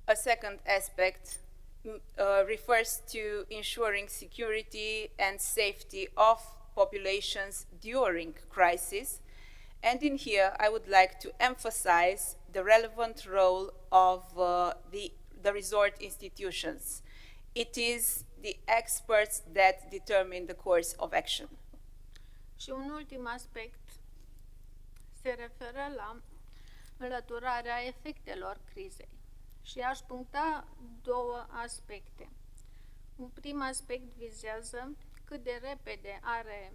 A second aspect refers to ensuring security and safety of populations during crisis. And in here, I would like to emphasize the relevant role of the resort institutions. It is the experts that determine the course of action. Și un ultim aspect se referă la înlăturarea efectelor crizei. Și aș puncta două aspecte. Un prim aspect vizează cât de repede are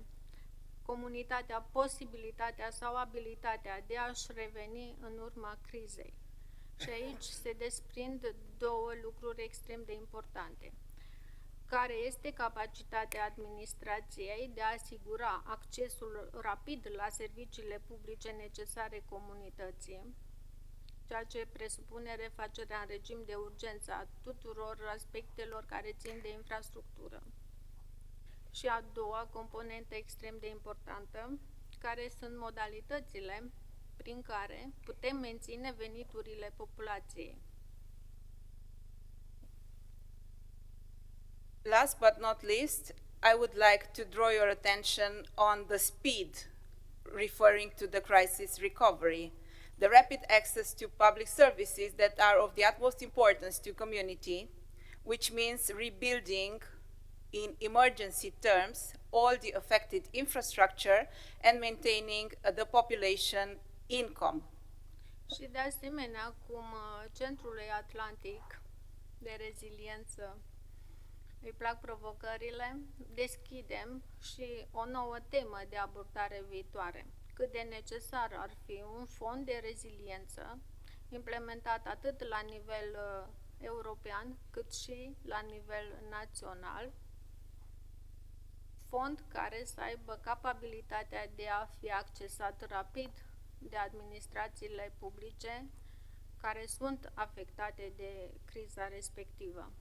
comunitatea posibilitatea sau abilitatea de a-și reveni în urma crizei. Și aici se desprind două lucruri extrem de importante. Care este capacitatea administrației de a asigura accesul rapid la serviciile publice necesare comunității, ceea ce presupune refacerea în regim de urgență a tuturor aspectelor care țin de infrastructură. Și a doua componentă extrem de importantă, care sunt modalitățile prin care putem menține veniturile populației. Last but not least, I would like to draw your attention on the speed referring to the crisis recovery. The rapid access to public services that are of the utmost importance to community, which means rebuilding in emergency terms all the affected infrastructure and maintaining the population income. Și de asemenea, cum Centrului Atlantic de Reziliență îi plac provocările, deschidem și o nouă temă de abordare viitoare. Cât de necesar ar fi un fond de reziliență implementat atât la nivel european cât și la nivel național, fond care să aibă capabilitatea de a fi accesat rapid de administrațiile publice care sunt afectate de criza respectivă.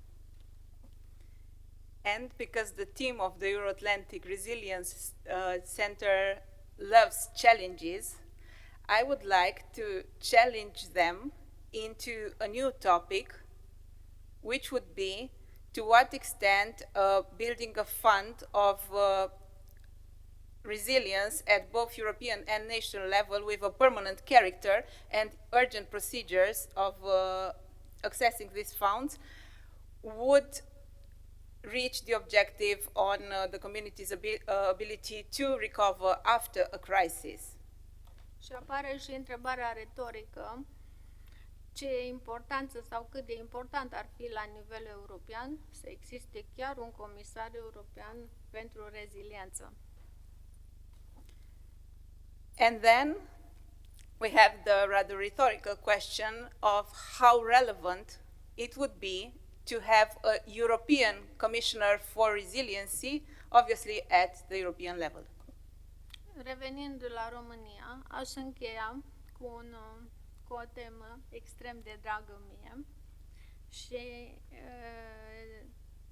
And because the team of the Euro-Atlantic Resilience Center loves challenges, I would like to challenge them into a new topic, which would be to what extent building a fund of resilience at both European and national level with a permanent character and urgent procedures of accessing these funds would reach the objective on the community's ability to recover after a crisis. Și apare și întrebarea retorică, ce importanță sau cât de important ar fi la nivel european să existe chiar un comisar european pentru reziliență. And then we have the rather rhetorical question of how relevant it would be to have a European Commissioner for Resiliency, obviously at the European level. Revenind la România, aș încheia cu o temă extrem de dragă mie și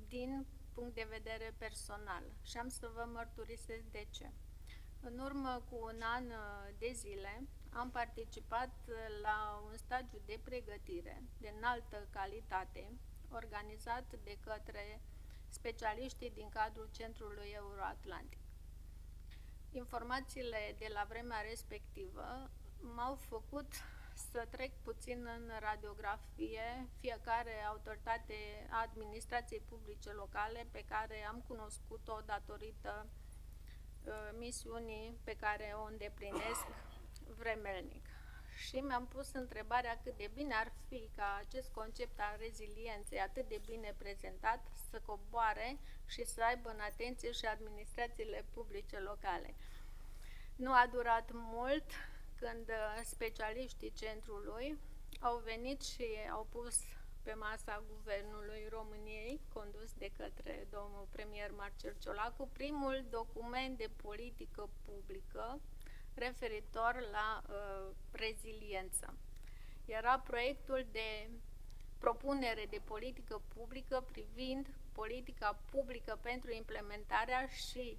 din punct de vedere personal. Și am să vă mărturisesc de ce. În urmă cu un an de zile am participat la un stagiu de pregătire de înaltă calitate organizat de către specialiștii din cadrul Centrului Euro-Atlantic. Informațiile de la vremea respectivă m-au făcut să trec puțin în radiografie fiecare autoritate a administrației publice locale pe care am cunoscut-o datorită misiunii pe care o îndeplinesc vremelnic. Și mi-am pus întrebarea cât de bine ar fi ca acest concept al rezilienței, atât de bine prezentat, să coboare și să aibă în atenție și administrațiile publice locale. Nu a durat mult când specialiștii centrului au venit și au pus pe masa Guvernului României, condus de către domnul premier Marcel Ciolacu, primul document de politică publică referitor la reziliență. Era proiectul de propunere de politică publică privind politica publică pentru implementarea și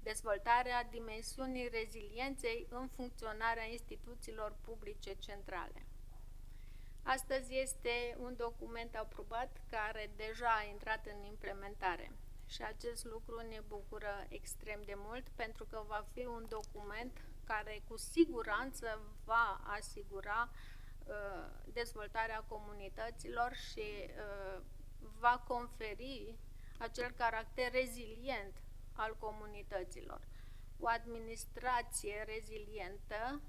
dezvoltarea dimensiunii rezilienței în funcționarea instituțiilor publice centrale. Astăzi este un document aprobat care deja a intrat în implementare și acest lucru ne bucură extrem de mult pentru că va fi un document care cu siguranță va asigura dezvoltarea comunităților și va conferi acel caracter rezilient al comunităților. O administrație rezilientă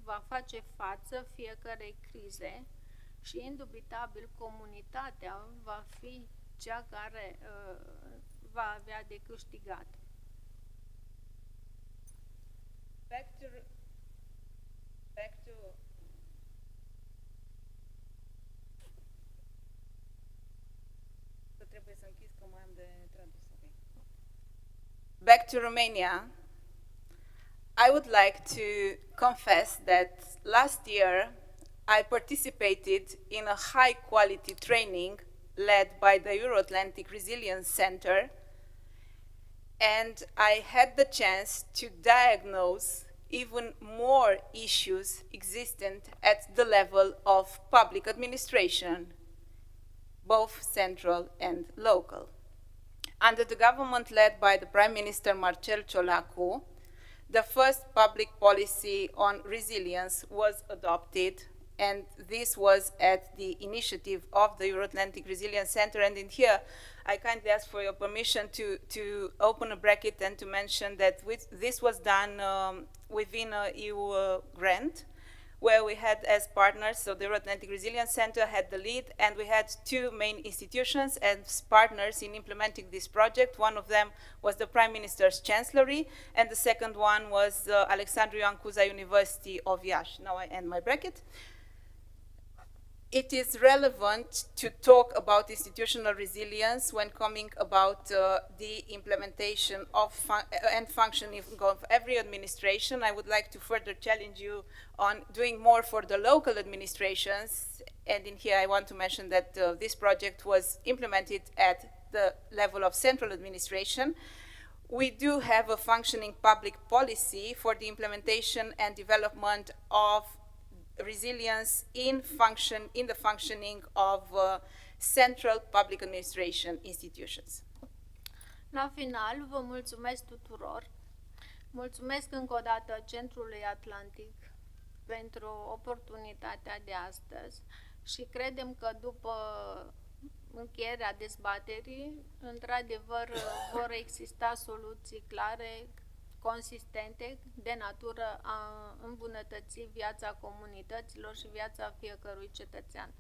va face față fiecărei crize și, indubitabil, comunitatea va fi cea care va avea de câștigat. Back to Romania, I would like to confess that last year I participated in a high-quality training led by the Euro-Atlantic Resilience Center, and I had the chance to diagnose even more issues existent at the level of public administration, both central and local. Under the government led by the Prime Minister Marcel Ciolacu, the first public policy on resilience was adopted, and this was at the initiative of the Euro-Atlantic Resilience Center. And in here, I kindly ask for your permission to open a bracket and to mention that this was done within a EU grant, where we had as partners, so the Euro-Atlantic Resilience Center had the lead, and we had two main institutions as partners in implementing this project. One of them was the Prime Minister's Chancellery, and the second one was Alexandru Ioan Cuza University of Iași. Now I end my bracket. It is relevant to talk about institutional resilience when coming about the implementation of and functioning of every administration. I would like to further challenge you on doing more for the local administrations. And in here I want to mention that this project was implemented at the level of central administration. We do have a functioning public policy for the implementation and development of resilience in the functioning of central public administration institutions. La final, vă mulțumesc tuturor. Mulțumesc încă o dată Centrului Atlantic pentru oportunitatea de astăzi și credem că după încheierea dezbaterii, într-adevăr, vor exista soluții clare, consistente, de natură a îmbunătăți viața comunităților și viața fiecărui cetățean.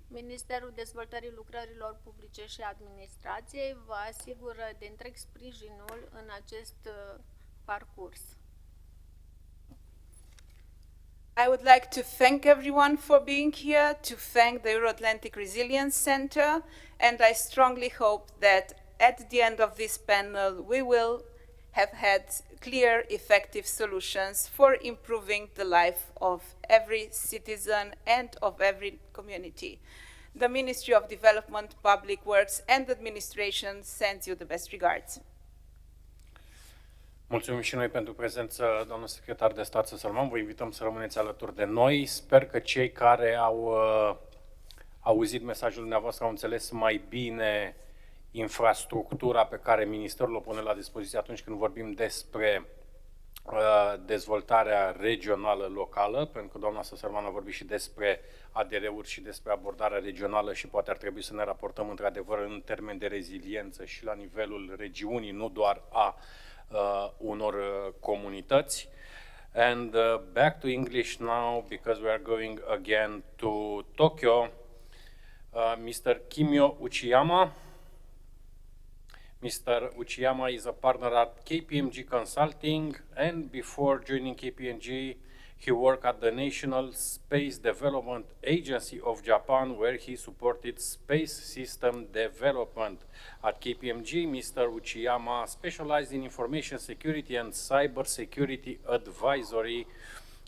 Ministerul Dezvoltării Lucrărilor Publice și Administrației vă asigură de întreg sprijinul în acest parcurs. I would like to thank everyone for being here, to thank the Euro-Atlantic Resilience Center, and I strongly hope that at the end of this panel we will have had clear, effective solutions for improving the life of every citizen and of every community. The Ministry of Development, Public Works and Administration sends you the best regards. Mulțumim și noi pentru prezență, doamnă secretar de stat Sălman. Vă invităm să rămâneți alături de noi. Sper că cei care au auzit mesajul dumneavoastră au înțeles mai bine infrastructura pe care Ministerul o pune la dispoziție atunci când vorbim despre dezvoltarea regională locală, pentru că doamna Săsărman a vorbit și despre ADR-uri și despre abordarea regională și poate ar trebui să ne raportăm într-adevăr în termen de reziliență și la nivelul regiunii, nu doar a unor comunități. And back to English now, because we are going again to Tokyo. Mr. Kimio Uchiyama. Mr. Uchiyama is a partner at KPMG Consulting, and before joining KPMG, he worked at the National Space Development Agency of Japan, where he supported space system development. At KPMG, Mr. Uchiyama specialized in information security and cyber security advisory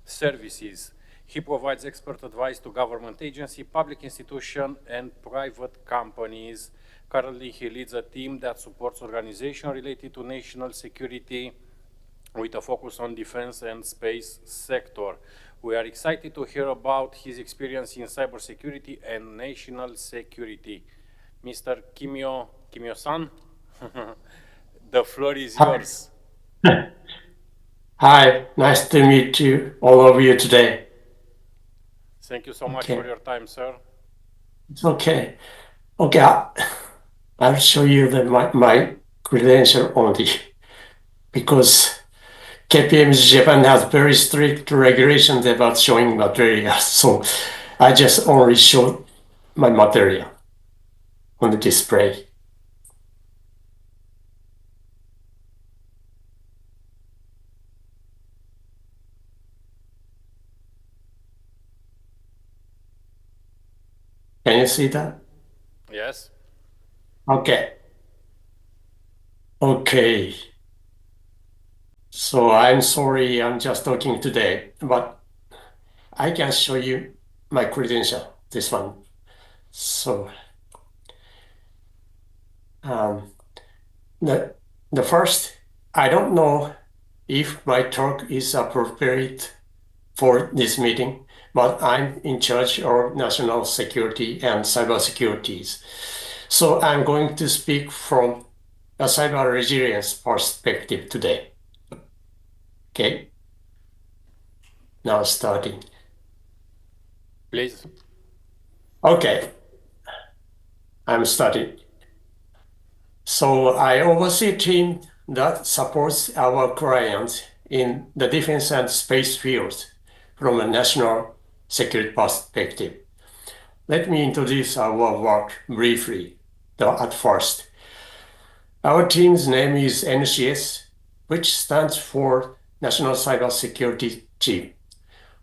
services. He provides expert advice to government agency, public institution, and private companies. Currently, he leads a team that supports organizations related to national security with a focus on defense and space sector. We are excited to hear about his experience in cybersecurity and national security. Mr. Kimio-san, the floor is yours. Hi, nice to meet you, all of you today. Thank you so much for your time, sir. It's okay. I'll show you my credential only, because KPMG Japan has very strict regulations about showing materials, so I just only show my material on the display. Can you see that? Yes. Okay. So I'm sorry, I'm just talking today, but I can show you my credential, this one. So the first, I don't know if my talk is appropriate for this meeting, but I'm in charge of national security and cybersecurity. So I'm going to speak from a cyber resilience perspective today. Okay. Now starting. Please. Okay. I'm starting. So I oversee a team that supports our clients in the defense and space fields from a national security perspective. Let me introduce our work briefly, at first. Our team's name is NCS, which stands for National Cybersecurity Team.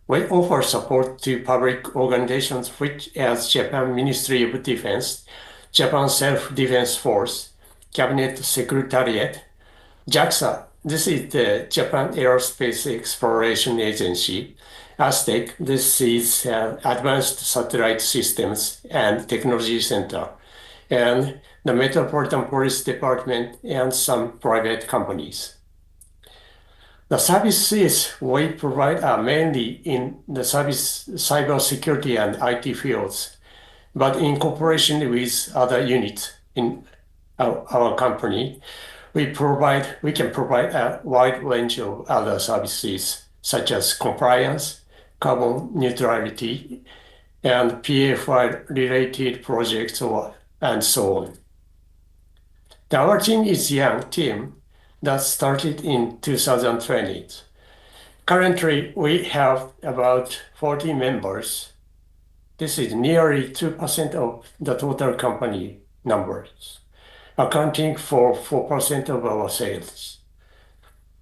We offer support to public organizations such as Japan Ministry of Defense, Japan Self-Defense Force, Cabinet Secretariat, JAXA, this is the Japan Aerospace Exploration Agency, ASTEC, this is Advanced Satellite Systems and Technology Center, and the Metropolitan Police Department and some private companies. The services we provide are mainly in the cybersecurity and IT fields, but in cooperation with other units in our company, we can provide a wide range of other services such as compliance, carbon neutrality, and PFI-related projects, and so on. Our team is a young team that started in 2020. Currently, we have about 40 members. This is nearly 2% of the total company numbers, accounting for 4% of our sales.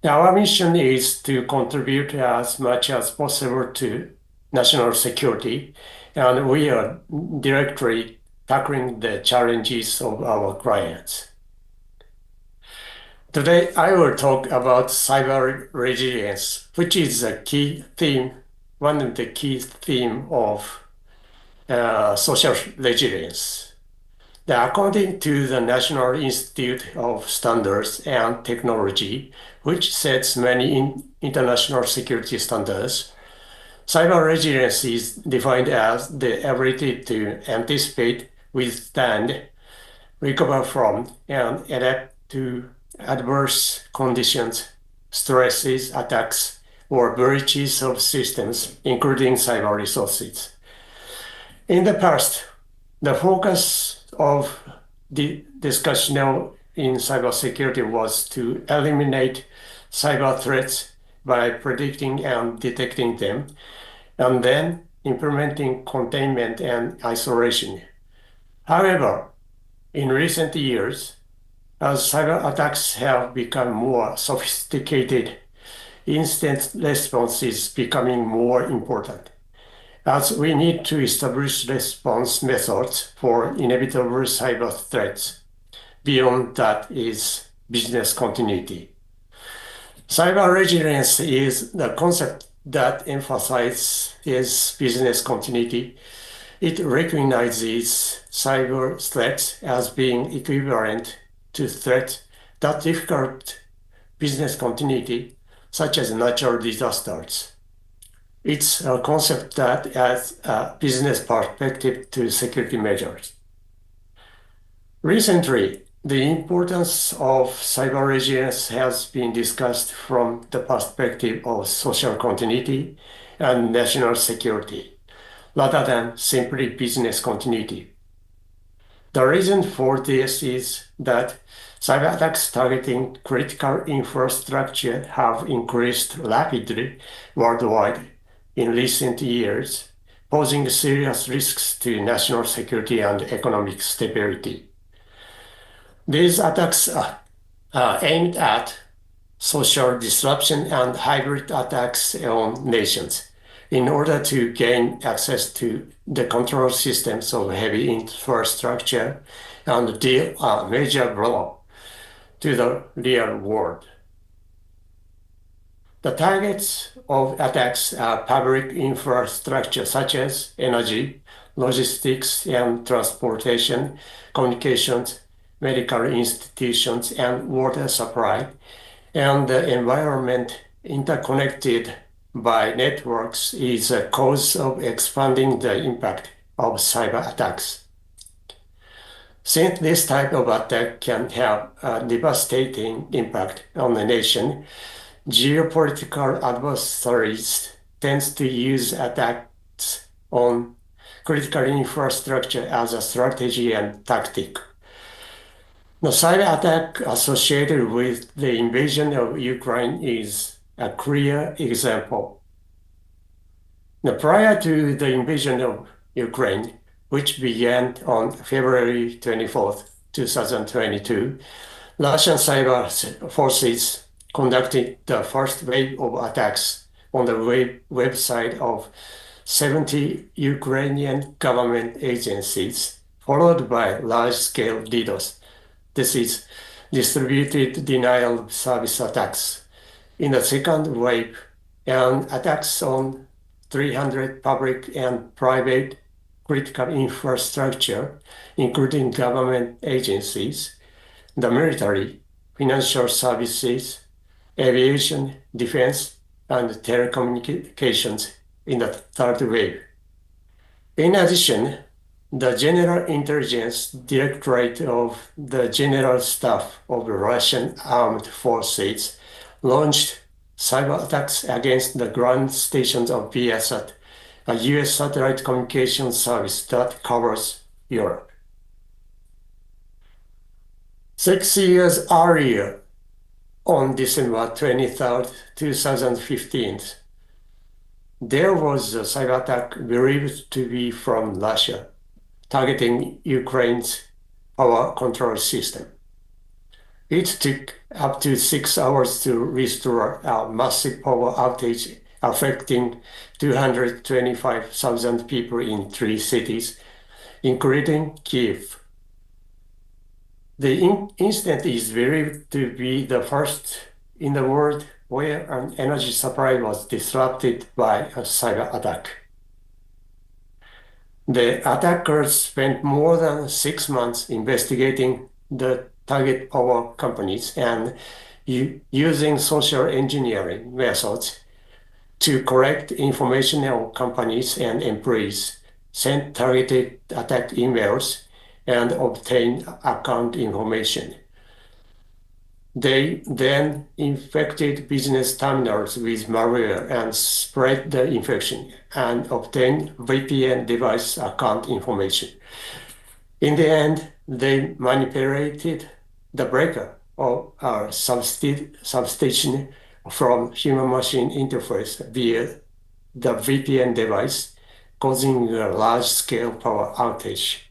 Our mission is to contribute as much as possible to national security, and we are directly tackling the challenges of our clients. Today, I will talk about cyber resilience, which is a key theme, one of the key themes of social resilience. According to the National Institute of Standards and Technology, which sets many international security standards, cyber resilience is defined as the ability to anticipate, withstand, recover from, and adapt to adverse conditions stresses, attacks, or breaches of systems, including cyber resources. In the past, the focus of the discussion in cybersecurity was to eliminate cyber threats by predicting and detecting them, and then implementing containment and isolation. However, in recent years, as cyber attacks have become more sophisticated, instant response is becoming more important, as we need to establish response methods for inevitable cyber threats. Beyond that is business continuity. Cyber resilience is the concept that emphasizes business continuity. It recognizes cyber threats as being equivalent to threats that difficult business continuity, such as natural disasters. It's a concept that adds a business perspective to security measures. Recently, the importance of cyber resilience has been discussed from the perspective of social continuity and national security, rather than simply business continuity. The reason for this is that cyber attacks targeting critical infrastructure have increased rapidly worldwide in recent years, posing serious risks to national security and economic stability. These attacks are aimed at social disruption and hybrid attacks on nations in order to gain access to the control systems of heavy infrastructure and deal a major blow to the real world. The targets of attacks are public infrastructure such as energy, logistics and transportation, communications, medical institutions, and water supply, and the environment interconnected by networks is a cause of expanding the impact of cyber attacks. Since this type of attack can have a devastating impact on a nation, geopolitical adversaries tend to use attacks on critical infrastructure as a strategy and tactic. The cyber attack associated with the invasion of Ukraine is a clear example. Now, prior to the invasion of Ukraine, which began on February 24th, 2022, Russian cyber forces conducted the first wave of attacks on the website of 70 Ukrainian government agencies, followed by large-scale DDoS. This is distributed denial of service attacks. In the second wave, attacks on 300 public and private critical infrastructure, including government agencies, the military, financial services, aviation, defense, and telecommunications in the third wave. In addition, the General Intelligence Directorate of the General Staff of the Russian Armed Forces launched cyber attacks against the ground stations of Viasat, a US satellite communication service that covers Europe. 6 years earlier, on December 23rd, 2015, there was a cyber attack believed to be from Russia, targeting Ukraine's power control system. It took up to 6 hours to restore a massive power outage affecting 225,000 people in 3 cities, including Kiev. The incident is believed to be the first in the world where an energy supply was disrupted by a cyber attack. The attackers spent more than 6 months investigating the target power companies and using social engineering methods to collect information on companies and employees, send targeted attack emails, and obtain account information. They then infected business terminals with malware and spread the infection and obtained VPN device account information. In the end, they manipulated the breaker of our substation from human-machine interface via the VPN device, causing a large-scale power outage.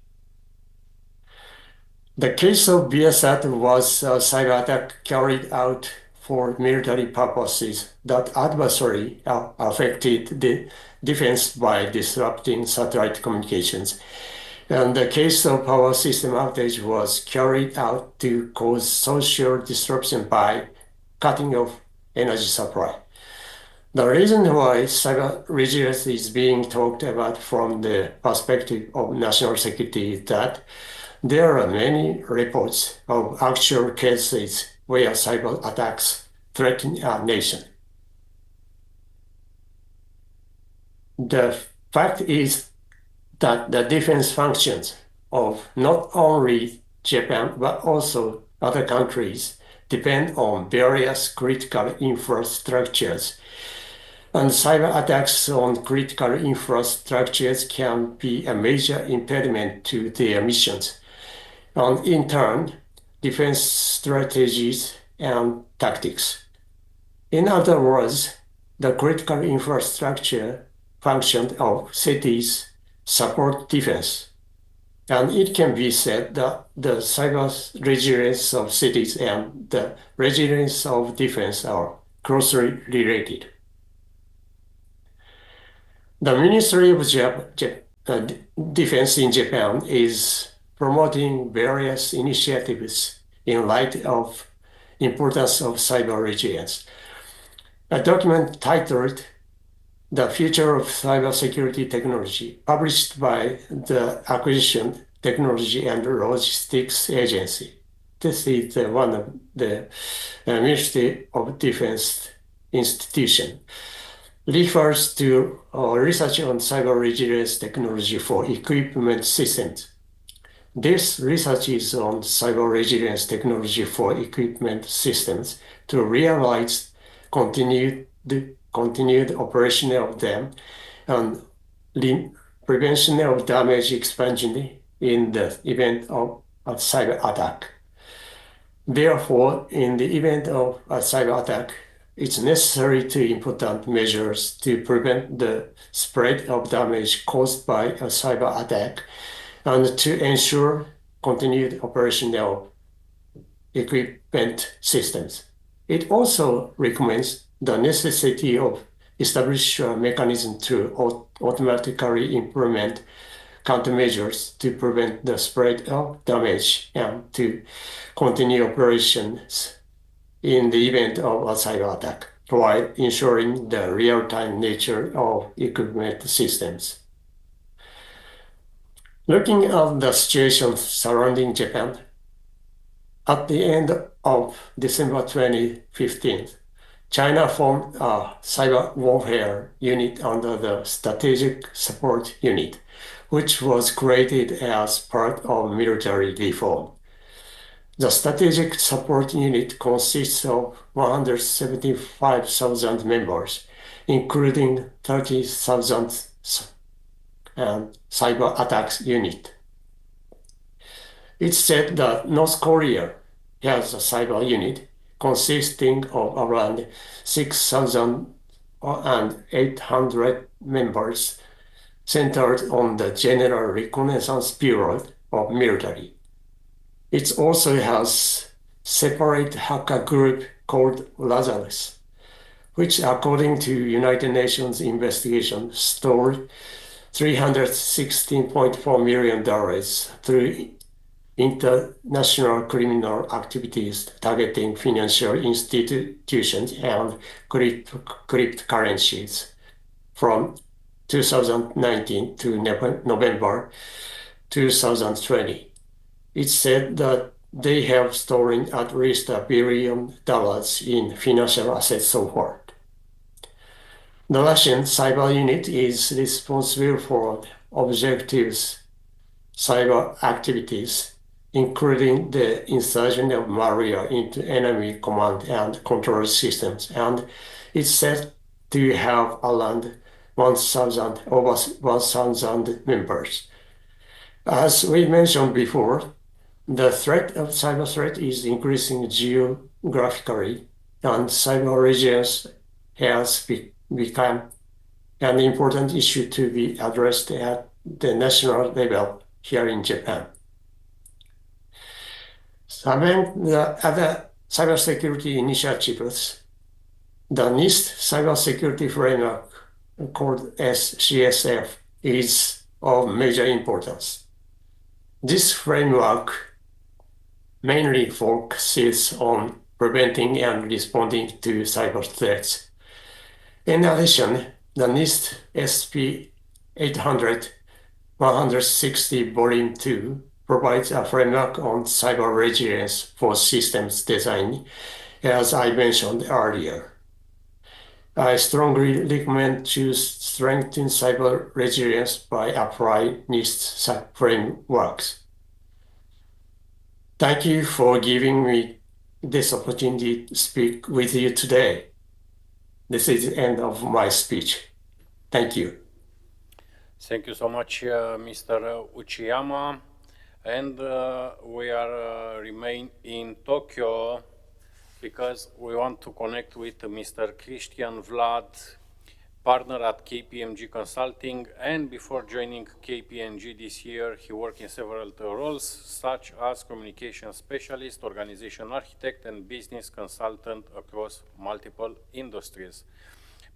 The case of BSAT was a cyber attack carried out for military purposes that adversely affected the defense by disrupting satellite communications. And the case of power system outage was carried out to cause social disruption by cutting off energy supply. The reason why cyber resilience is being talked about from the perspective of national security is that there are many reports of actual cases where cyber attacks threaten a nation. The fact is that the defense functions of not only Japan but also other countries depend on various critical infrastructures. And cyber attacks on critical infrastructures can be a major impediment to their missions. And in turn, defense strategies and tactics. In other words, the critical infrastructure function of cities support defense. And it can be said that the cyber resilience of cities and the resilience of defense are closely related. The Ministry of Defense in Japan is promoting various initiatives in light of importance of cyber resilience. A document titled The Future of Cybersecurity Technology, published by the Acquisition, Technology and Logistics Agency. This is one of the Ministry of Defense institution. Refers to research on cyber resilience technology for equipment systems. This research is on cyber resilience technology for equipment systems to realize continued operation of them and prevention of damage expansion in the event of a cyber attack. Therefore, in the event of a cyber attack, it's necessary to implement measures to prevent the spread of damage caused by a cyber attack and to ensure continued operation of equipment systems. It also recommends the necessity of establishing a mechanism to automatically implement countermeasures to prevent the spread of damage and to continue operations in the event of a cyber attack, while ensuring the real-time nature of equipment systems. Looking at the situation surrounding Japan, at the end of December 2015, China formed a cyber warfare unit under the Strategic Support Unit, which was created as part of military reform. The Strategic Support Unit consists of 175,000 members, including 30,000 cyber attacks unit. It's said that North Korea has a cyber unit consisting of around 6,800 members centered on the General Reconnaissance Bureau of Military. It also has separate hacker group called Lazarus, which according to United Nations investigation stole $316.4 million through international criminal activities targeting financial institutions and cryptocurrencies from 2019 to November 2020. It's said that they have stolen at least $1 billion in financial assets so far. The Russian cyber unit is responsible for objectives cyber activities including the insertion of malware into enemy command and control systems, and it's said to have around 1,000 over 1,000 members. As we mentioned before, the threat of cyber threat is increasing geographically, and cyber resilience has become an important issue to be addressed at the national level here in Japan. Among the other cybersecurity initiatives, the NIST cybersecurity framework, called as CSF, is of major importance. This framework mainly focuses on preventing and responding to cyber threats. In addition, the NIST SP 800 160 Volume 2 provides a framework on cyber resilience for systems design, as I mentioned earlier. I strongly recommend to strengthen cyber resilience by applying NIST frameworks. Thank you for giving me this opportunity to speak with you today. This is the end of my speech. Thank you. Thank you so much, Mr. Uchiyama. And we are remain in Tokyo because we want to connect with Mr. Christian Vlad, partner at KPMG Consulting, and before joining KPMG this year, he worked in several roles such as communication specialist, organization architect, and business consultant across multiple industries.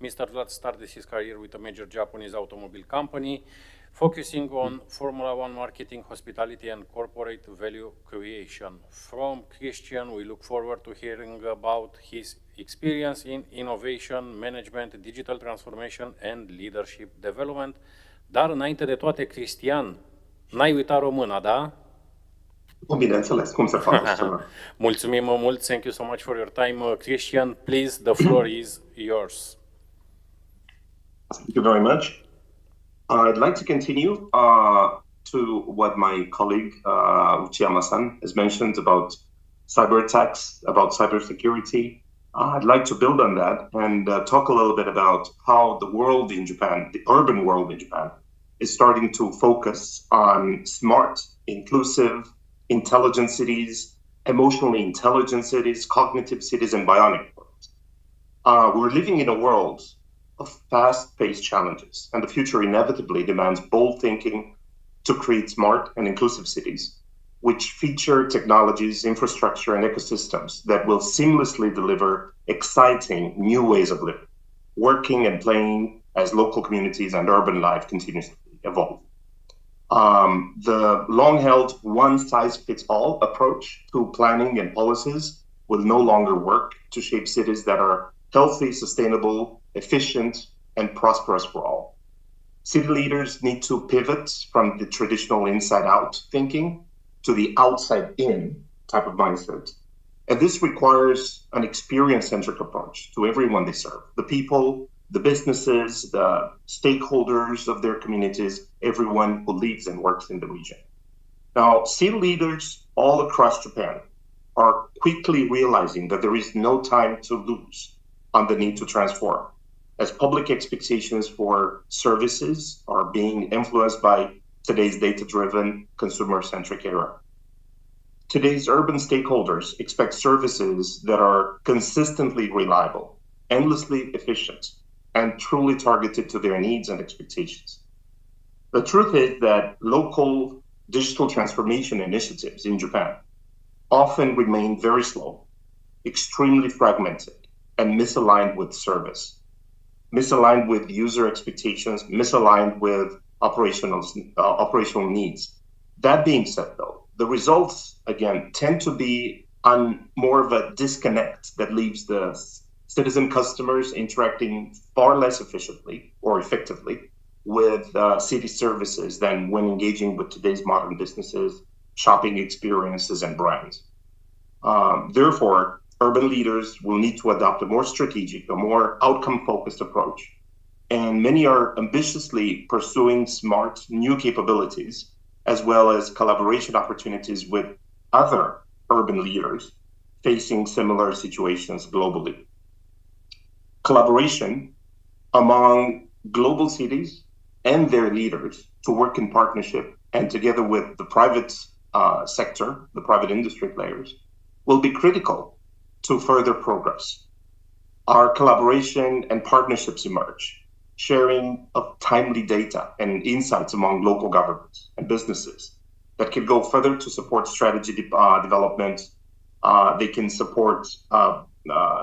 Mr. Vlad started his career with a major Japanese automobile company, focusing on Formula One marketing, hospitality, and corporate value creation. From Christian, we look forward to hearing about his experience in innovation, management, digital transformation, and leadership development. Dar înainte de toate, Cristian, n-ai uitat româna, da? Bineînțeles, cum să fac asta? Mulțumim mult, thank you so much for your time. Christian, please, the floor is yours. Thank you very much. I'd like to continue to what my colleague Uchiyama-san has mentioned about cyber attacks, about cybersecurity. I'd like to build on that and talk a little bit about how the world in Japan, the urban world in Japan, is starting to focus on smart, inclusive, intelligent cities, emotionally intelligent cities, cognitive cities, and bionic worlds. We're living in a world of fast-paced challenges, and the future inevitably demands bold thinking to create smart and inclusive cities, which feature technologies, infrastructure, and ecosystems that will seamlessly deliver exciting new ways of living, working and playing as local communities and urban life continuously evolve. The long-held one-size-fits-all approach to planning and policies will no longer work to shape cities that are healthy, sustainable, efficient, and prosperous for all. City leaders need to pivot from the traditional inside-out thinking to the outside-in type of mindset. And this requires an experience-centric approach to everyone they serve, the people, the businesses, the stakeholders of their communities, everyone who lives and works in the region. Now, city leaders all across Japan are quickly realizing that there is no time to lose on the need to transform, as public expectations for services are being influenced by today's data-driven, consumer-centric era. Today's urban stakeholders expect services that are consistently reliable, endlessly efficient, and truly targeted to their needs and expectations. The truth is that local digital transformation initiatives in Japan often remain very slow, extremely fragmented, and misaligned with service, misaligned with user expectations, misaligned with operational needs. That being said, though, the results, again, tend to be on more of a disconnect that leaves the citizen customers interacting far less efficiently or effectively with city services than when engaging with today's modern businesses, shopping experiences, and brands. Therefore, urban leaders will need to adopt a more strategic, a more outcome-focused approach. And many are ambitiously pursuing smart new capabilities, as well as collaboration opportunities with other urban leaders facing similar situations globally. Collaboration among global cities and their leaders to work in partnership and together with the private sector, the private industry players, will be critical to further progress. Our collaboration and partnerships emerge, sharing of timely data and insights among local governments and businesses that can go further to support strategy development. They can support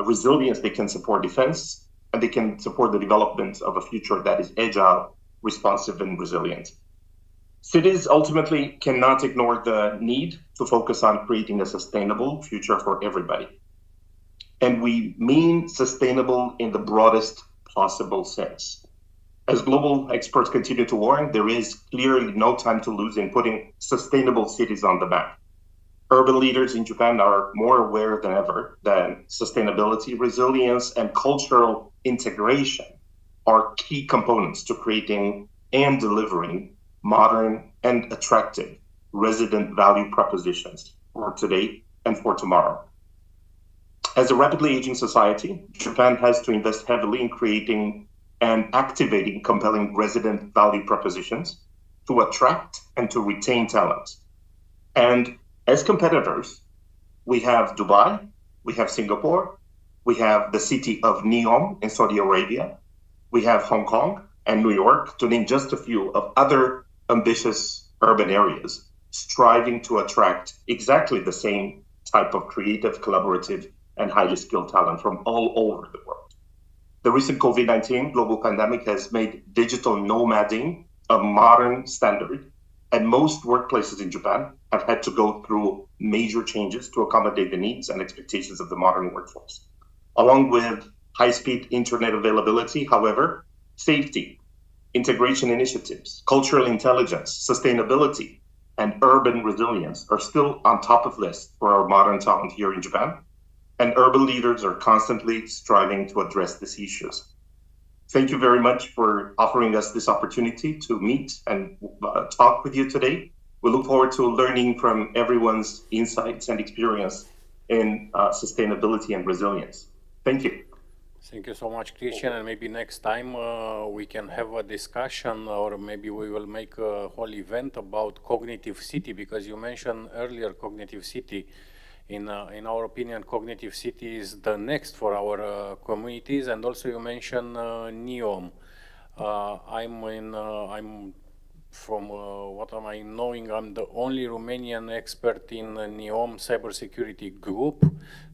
resilience, they can support defense, and they can support the development of a future that is agile, responsive, and resilient. Cities ultimately cannot ignore the need to focus on creating a sustainable future for everybody. And we mean sustainable in the broadest possible sense. As global experts continue to warn, there is clearly no time to lose in putting sustainable cities on the map. Urban leaders in Japan are more aware than ever that sustainability, resilience, and cultural integration are key components to creating and delivering modern and attractive resident value propositions for today and for tomorrow. As a rapidly aging society, Japan has to invest heavily in creating and activating compelling resident value propositions to attract and to retain talent. And as competitors, we have Dubai, we have Singapore, we have the city of Neom in Saudi Arabia, we have Hong Kong and New York, to name just a few of other ambitious urban areas, striving to attract exactly the same type of creative, collaborative, and highly skilled talent from all over the world. The recent COVID-19 global pandemic has made digital nomading a modern standard, and most workplaces in Japan have had to go through major changes to accommodate the needs and expectations of the modern workforce. Along with high-speed internet availability, however, safety, integration initiatives, cultural intelligence, sustainability, and urban resilience are still on top of lists for our modern talent here in Japan, and urban leaders are constantly striving to address these issues. Thank you very much for offering us this opportunity to meet and talk with you today. We look forward to learning from everyone's insights and experience in sustainability and resilience. Thank you. Thank you so much, Christian, and maybe next time we can have a discussion, or maybe we will make a whole event about cognitive city, because you mentioned earlier cognitive city. In our opinion, cognitive city is the next for our communities, and also you mentioned NEOM. I'm from what am I knowing, I'm the only Romanian expert in NEOM cybersecurity group,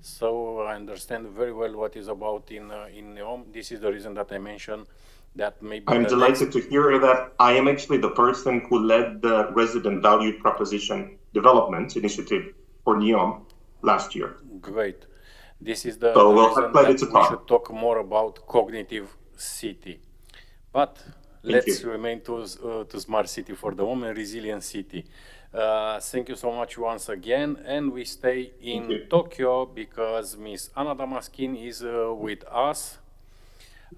so I understand very well what is about in NEOM. This is the reason that I mentioned that maybe I'm delighted to hear that I am actually the person who led the resident value proposition development initiative for NEOM last year. Great. This is the reason that we should talk more about cognitive city. But let's remain to smart city for the moment, resilient city. Thank you so much once again. And we stay in Tokyo because Miss Anna Damaskin is with us.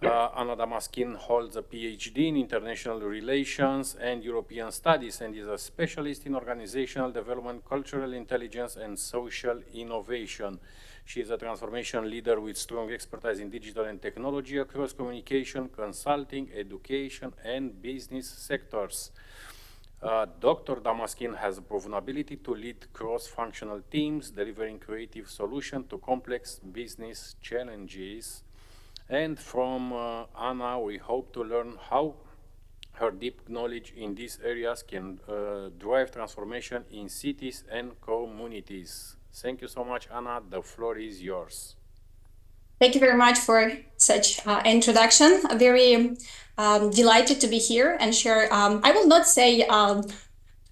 Anna Damaskin holds a PhD in International Relations and European Studies and is a specialist in organizational development, cultural intelligence, and social innovation. She is a transformation leader with strong expertise in digital and technology across communication, consulting, education, and business sectors. Dr. Damaskin has a proven ability to lead cross-functional teams, delivering creative solutions to complex business challenges. And from Anna, we hope to learn how her deep knowledge in these areas can drive transformation in cities and communities. Thank you so much, Anna. The floor is yours. Thank you very much for such introduction. I'm very delighted to be here and share, I will not say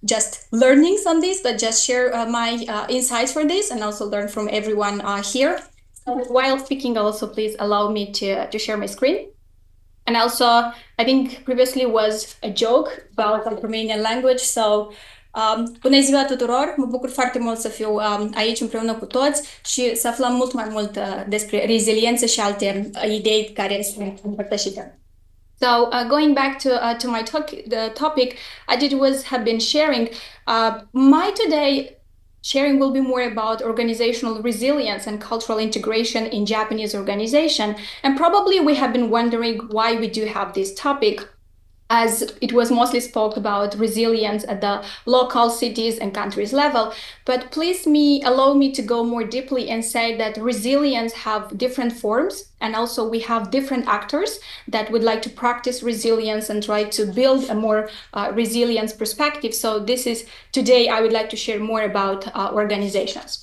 just learnings on this, but just share my insights for this and also learn from everyone here. While speaking, also please allow me to share my screen. And also, I think previously was a joke about the Romanian language. So, bună ziua tuturor! Mă bucur foarte mult să fiu aici împreună cu toți și să aflăm mult mai mult despre reziliență și alte idei care sunt împărtășite. So, going back to my topic, I have been sharing my today sharing will be more about organizational resilience and cultural integration in Japanese organization. And probably we have been wondering why we do have this topic, as it was mostly spoke about resilience at the local cities and countries level. But please allow me to go more deeply and say that resilience have different forms, and also we have different actors that would like to practice resilience and try to build a more resilience perspective. So today I would like to share more about organizations.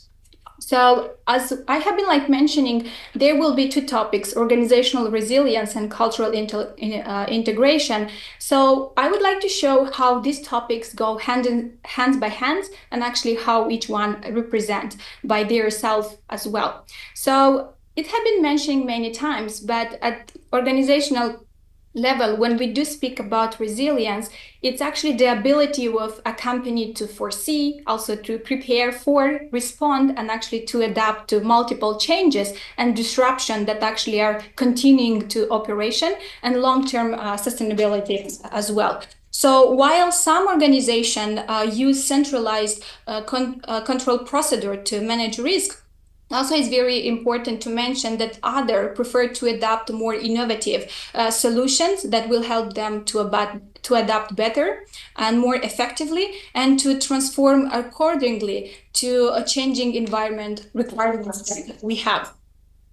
So as I have been mentioning, there will be two topics, organizational resilience and cultural integration. So I would like to show how these topics go hand by hand, and actually how each one represent by their self as well. So it had been mentioned many times, but at organizational level, when we do speak about resilience, it's actually the ability of a company to foresee, also to prepare for, respond, and actually to adapt to multiple changes and disruption that actually are continuing to operation, and long-term sustainability as well. So while some organizations use centralized control procedure to manage risk, also, it's very important to mention that others prefer to adopt more innovative solutions that will help them to adapt better and more effectively, and to transform accordingly to a changing environment requirements that we have.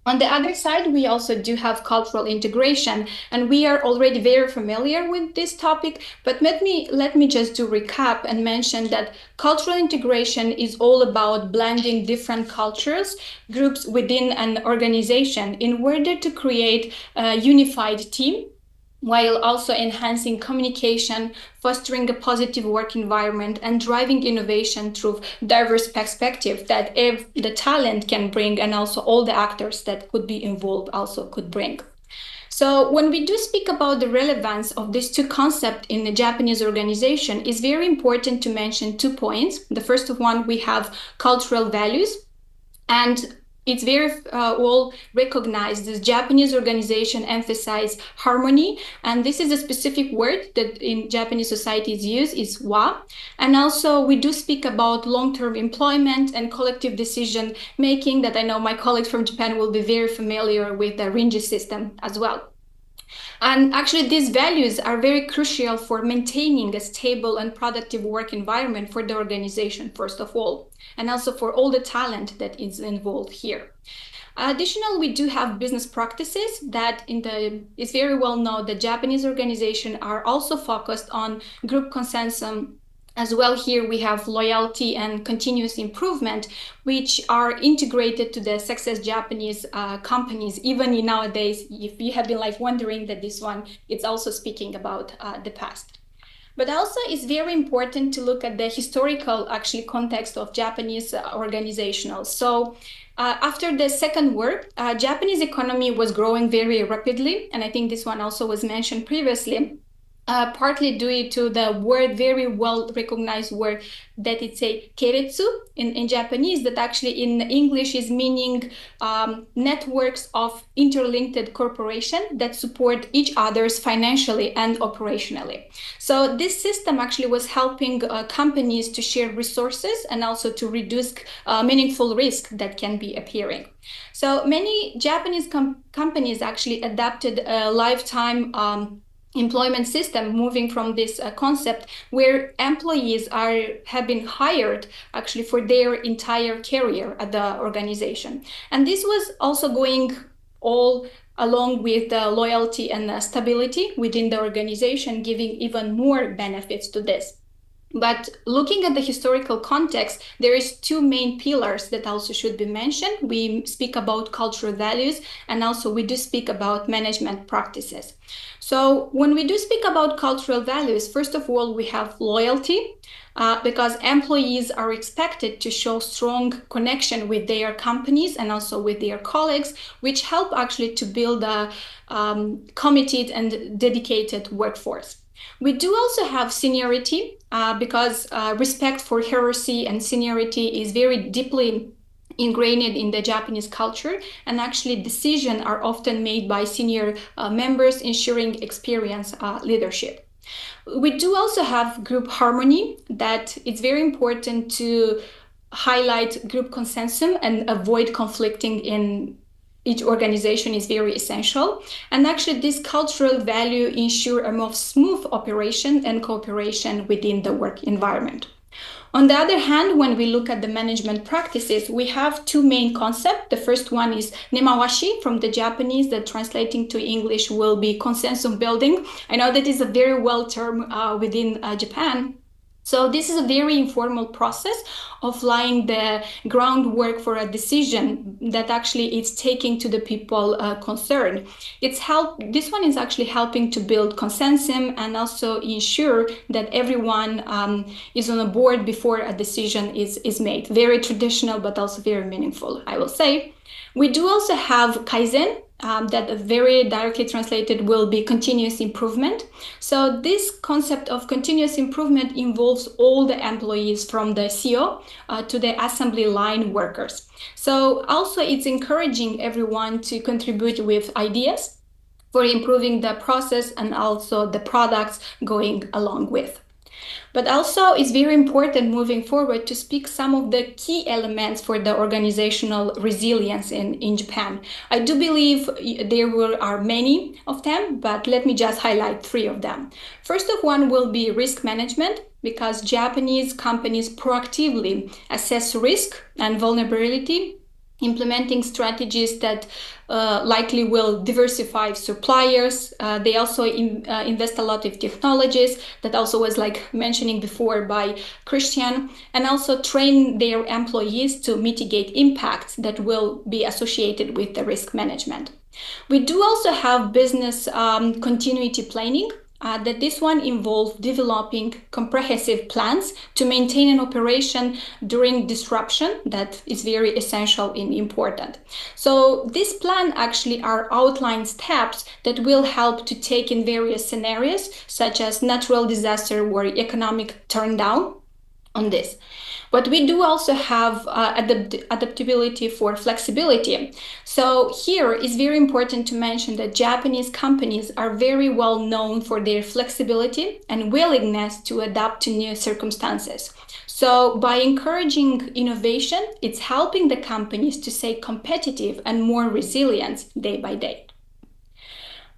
On the other side, we also do have cultural integration, and we are already very familiar with this topic, but let me just do recap and mention that cultural integration is all about blending different cultures, groups within an organization in order to create a unified team, while also enhancing communication, fostering a positive work environment, and driving innovation through diverse perspective that the talent can bring, and also all the actors that could be involved also could bring. So when we do speak about the relevance of these two concepts in the Japanese organization, it's very important to mention 2 points. The first of one, we have cultural values, and it's very well recognized that Japanese organization emphasize harmony, and this is a specific word that in Japanese society is used, is wa. And also we do speak about long-term employment and collective decision making, that I know my colleagues from Japan will be very familiar with the Rinji system as well. And actually, these values are very crucial for maintaining a stable and productive work environment for the organization, first of all, and also for all the talent that is involved here. Additionally, we do have business practices that it's very well known that Japanese organizations are also focused on group consensus. As well, here we have loyalty and continuous improvement, which are integrated to the success Japanese companies. Even nowadays, if you have been wondering that this one, it's also speaking about the past. But also it's very important to look at the historical context of Japanese organizational. So after the Second War, Japanese economy was growing very rapidly. And I think this one also was mentioned previously. Partly due to the word, very well recognized word that it's a keiretsu in Japanese, that actually in English is meaning networks of interlinked corporation that support each other's financially and operationally. So this system actually was helping companies to share resources and also to reduce meaningful risk that can be appearing. So many Japanese companies actually adapted a lifetime employment system, moving from this concept where employees have been hired actually for their entire career at the organization. And this was also going all along with the loyalty and stability within the organization, giving even more benefits to this. But looking at the historical context, there is 2 main pillars that also should be mentioned. We speak about cultural values, and also we do speak about management practices. So when we do speak about cultural values, first of all, we have loyalty, because employees are expected to show strong connection with their companies and also with their colleagues, which help actually to build a committed and dedicated workforce. We do also have seniority, because respect for hierarchy and seniority is very deeply ingrained in the Japanese culture, and actually decisions are often made by senior members, ensuring experienced leadership. We do also have group harmony, that it's very important to highlight group consensus and avoid conflicting in each organization is very essential. And actually this cultural value ensure a more smooth operation and cooperation within the work environment. On the other hand, when we look at the management practices, we have two main concepts. The first one is nemawashi from the Japanese, that translating to English will be consensus building. I know that is a very well term within Japan. So this is a very informal process of laying the groundwork for a decision that actually is taking to the people concerned. This one is actually helping to build consensus and also ensure that everyone is on a board before a decision is made. Very traditional, but also very meaningful, I will say. We do also have kaizen, that very directly translated will be continuous improvement. So this concept of continuous improvement involves all the employees from the CEO to the assembly line workers. So also it's encouraging everyone to contribute with ideas for improving the process and also the products going along with. But also it's very important moving forward to speak some of the key elements for the organizational resilience in Japan. I do believe there are many of them, but let me just highlight three of them. First of one will be risk management, because Japanese companies proactively assess risk and vulnerability, implementing strategies that likely will diversify suppliers. They also invest a lot of technologies that also was like mentioning before by Christian, and also train their employees to mitigate impacts that will be associated with the risk management. We do also have business continuity planning. That this one involves developing comprehensive plans to maintain an operation during disruption. That is very essential and important. So this plan actually are outlined steps that will help to take in various scenarios, such as natural disaster or economic turndown on this. But we do also have adaptability for flexibility. So here it's very important to mention that Japanese companies are very well known for their flexibility and willingness to adapt to new circumstances. So by encouraging innovation, it's helping the companies to stay competitive and more resilient day by day.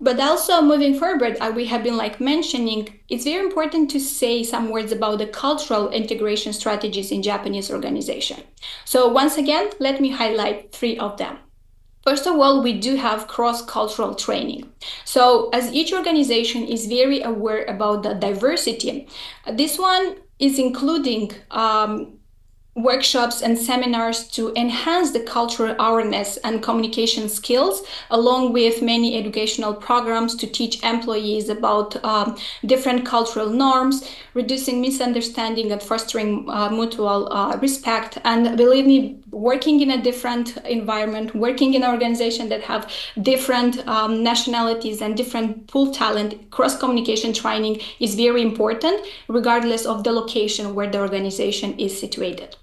But also moving forward, we have been mentioning, it's very important to say some words about the cultural integration strategies in Japanese organization. So once again, let me highlight three of them. First of all, we do have cross-cultural training. So as each organization is very aware about the diversity, this one is including workshops and seminars to enhance the cultural awareness and communication skills, along with many educational programs to teach employees about different cultural norms, reducing misunderstanding and fostering mutual respect. And believe me, working in a different environment, working in an organization that have different nationalities and different pool talent, cross-communication training is very important, regardless of the location where the organization is situated.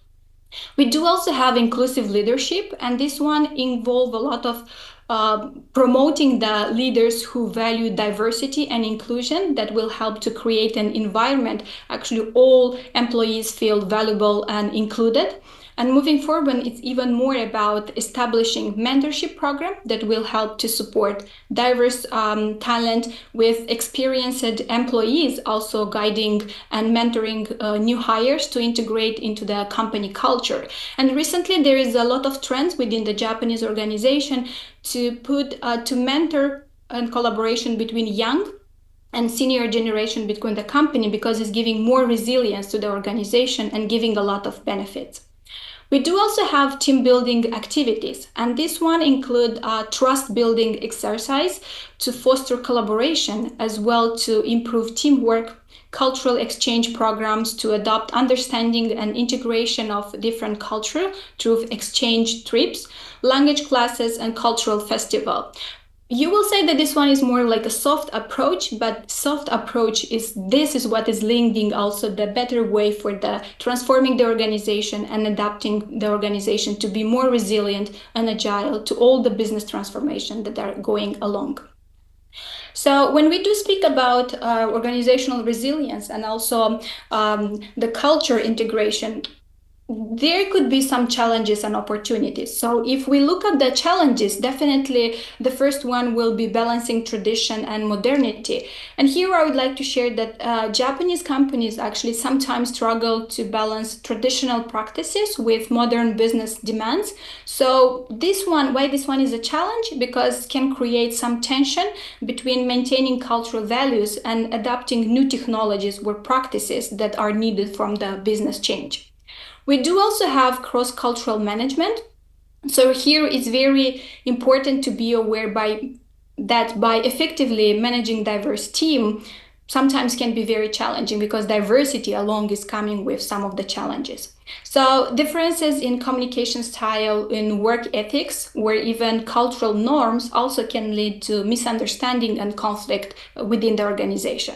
We do also have inclusive leadership, and this one involves a lot of promoting the leaders who value diversity and inclusion that will help to create an environment actually all employees feel valuable and included. And moving forward, it's even more about establishing mentorship program that will help to support diverse talent with experienced employees, also guiding and mentoring new hires to integrate into the company culture. And recently, there is a lot of trends within the Japanese organization to mentor and collaboration between young and senior generation between the company, because it's giving more resilience to the organization and giving a lot of benefits. We do also have team building activities, and this one include trust building exercise to foster collaboration, as well to improve teamwork, cultural exchange programs to adopt understanding and integration of different culture through exchange trips, language classes, and cultural festival. You will say that this one is more like a soft approach, but soft approach is what is linking also the better way for the transforming the organization and adapting the organization to be more resilient and agile to all the business transformation that are going along. So when we do speak about organizational resilience and also the culture integration, there could be some challenges and opportunities. So if we look at the challenges, definitely the first one will be balancing tradition and modernity. And here I would like to share that Japanese companies actually sometimes struggle to balance traditional practices with modern business demands. So why this one is a challenge? Because it can create some tension between maintaining cultural values and adapting new technologies or practices that are needed from the business change. We do also have cross-cultural management. So here it's very important to be aware that by effectively managing diverse team sometimes can be very challenging because diversity along is coming with some of the challenges. So differences in communication style, in work ethics, or even cultural norms also can lead to misunderstanding and conflict within the organization.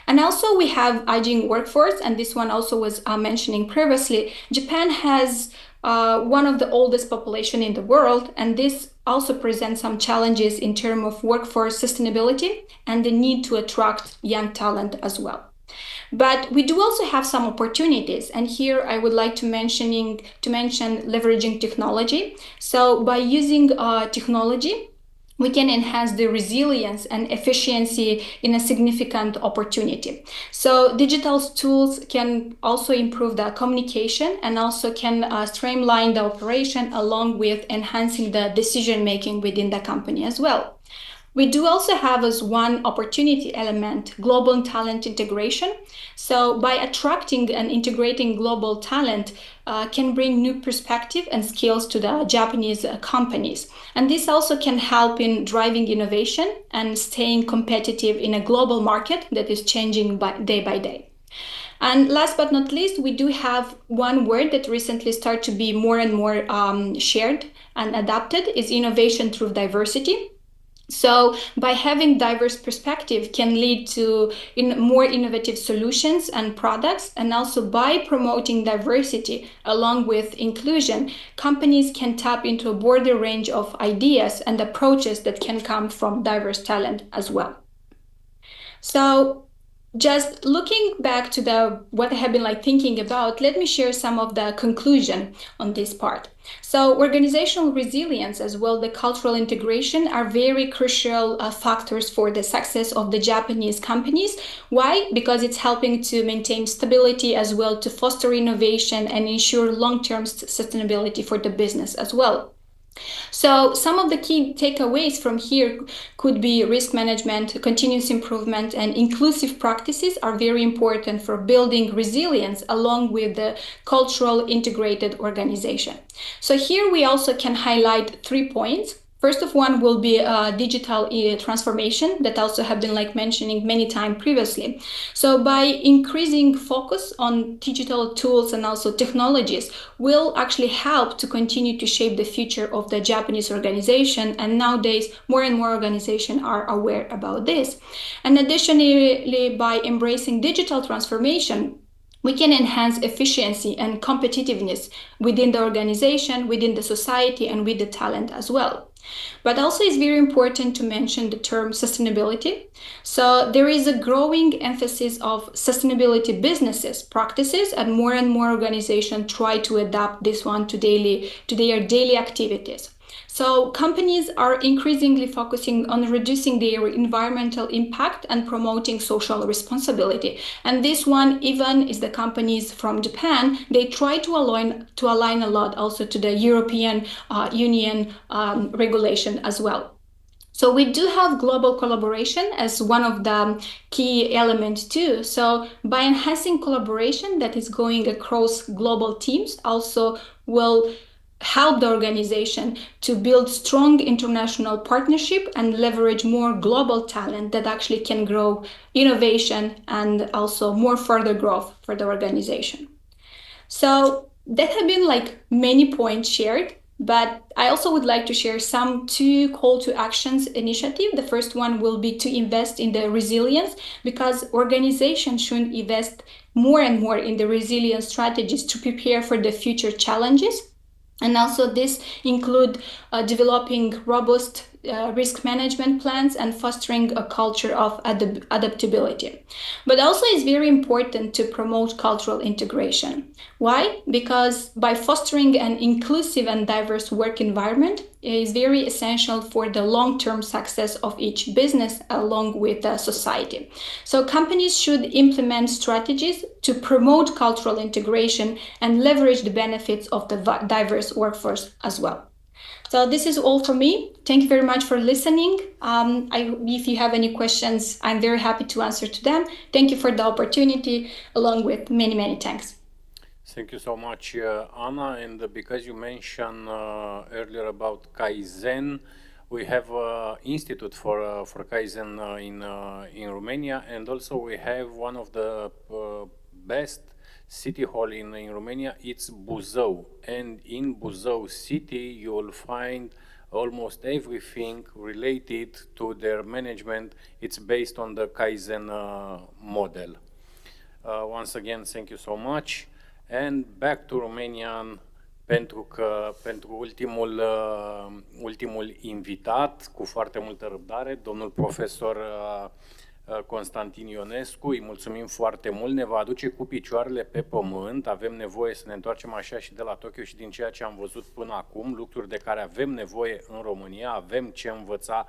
And also we have aging workforce, and this one also was mentioning previously. Japan has one of the oldest population in the world, and this also presents some challenges in terms of workforce sustainability and the need to attract young talent as well. But we do also have some opportunities, and here I would like to mention leveraging technology. So by using technology, we can enhance the resilience and efficiency in a significant opportunity. So digital tools can also improve the communication and also can streamline the operation along with enhancing the decision making within the company as well. We do also have as one opportunity element, global talent integration. So by attracting and integrating global talent can bring new perspective and skills to the Japanese companies. And this also can help in driving innovation and staying competitive in a global market that is changing day by day. And last but not least, we do have one word that recently started to be more and more shared and adapted is innovation through diversity. So by having diverse perspective can lead to more innovative solutions and products, and also by promoting diversity along with inclusion, companies can tap into a broader range of ideas and approaches that can come from diverse talent as well. So just looking back to what I have been thinking about, let me share some of the conclusion on this part. So organizational resilience as well the cultural integration are very crucial factors for the success of the Japanese companies. Why? Because it's helping to maintain stability as well, to foster innovation and ensure long-term sustainability for the business as well. So some of the key takeaways from here could be risk management, continuous improvement, and inclusive practices are very important for building resilience along with the cultural integrated organization. So here we also can highlight 3 points. First of one will be digital transformation that also have been mentioning many times previously. So by increasing focus on digital tools and also technologies will actually help to continue to shape the future of the Japanese organization. And nowadays, more and more organizations are aware about this. And additionally, by embracing digital transformation, we can enhance efficiency and competitiveness within the organization, within the society, and with the talent as well. But also it's very important to mention the term sustainability. So there is a growing emphasis of sustainability businesses, practices, and more organizations try to adapt this one to their daily activities. So companies are increasingly focusing on reducing their environmental impact and promoting social responsibility. And this one, even is the companies from Japan, they try to align a lot also to the European Union regulation as well. So we do have global collaboration as one of the key elements too. So by enhancing collaboration that is going across global teams also will help the organization to build strong international partnership and leverage more global talent that actually can grow innovation and also more further growth for the organization. So that have been many points shared, but I also would like to share some 2 call to actions initiative. The first one will be to invest in the resilience, because organizations should invest more and more in the resilience strategies to prepare for the future challenges. And also this include developing robust risk management plans and fostering a culture of adaptability. But also it's very important to promote cultural integration. Why? Because by fostering an inclusive and diverse work environment, it is very essential for the long-term success of each business along with the society. So companies should implement strategies to promote cultural integration and leverage the benefits of the diverse workforce as well. So this is all for me. Thank you very much for listening. If you have any questions, I'm very happy to answer to them. Thank you for the opportunity, along with many, many thanks. Thank you so much, Anna. And because you mentioned earlier about Kaizen, we have an institute for Kaizen in Romania, and also we have one of the best city hall in Romania. It's Buzău, and in Buzău city you will find almost everything related to their management. It's based on the Kaizen model. Once again, thank you so much. And back to Romanian, pentru ultimul invitat, cu foarte multă răbdare, domnul profesor Constantin Ionescu. Îi mulțumim foarte mult, ne va aduce cu picioarele pe pământ. Avem nevoie să ne întoarcem așa și de la Tokyo și din ceea ce am văzut până acum, lucruri de care avem nevoie în România, avem ce învăța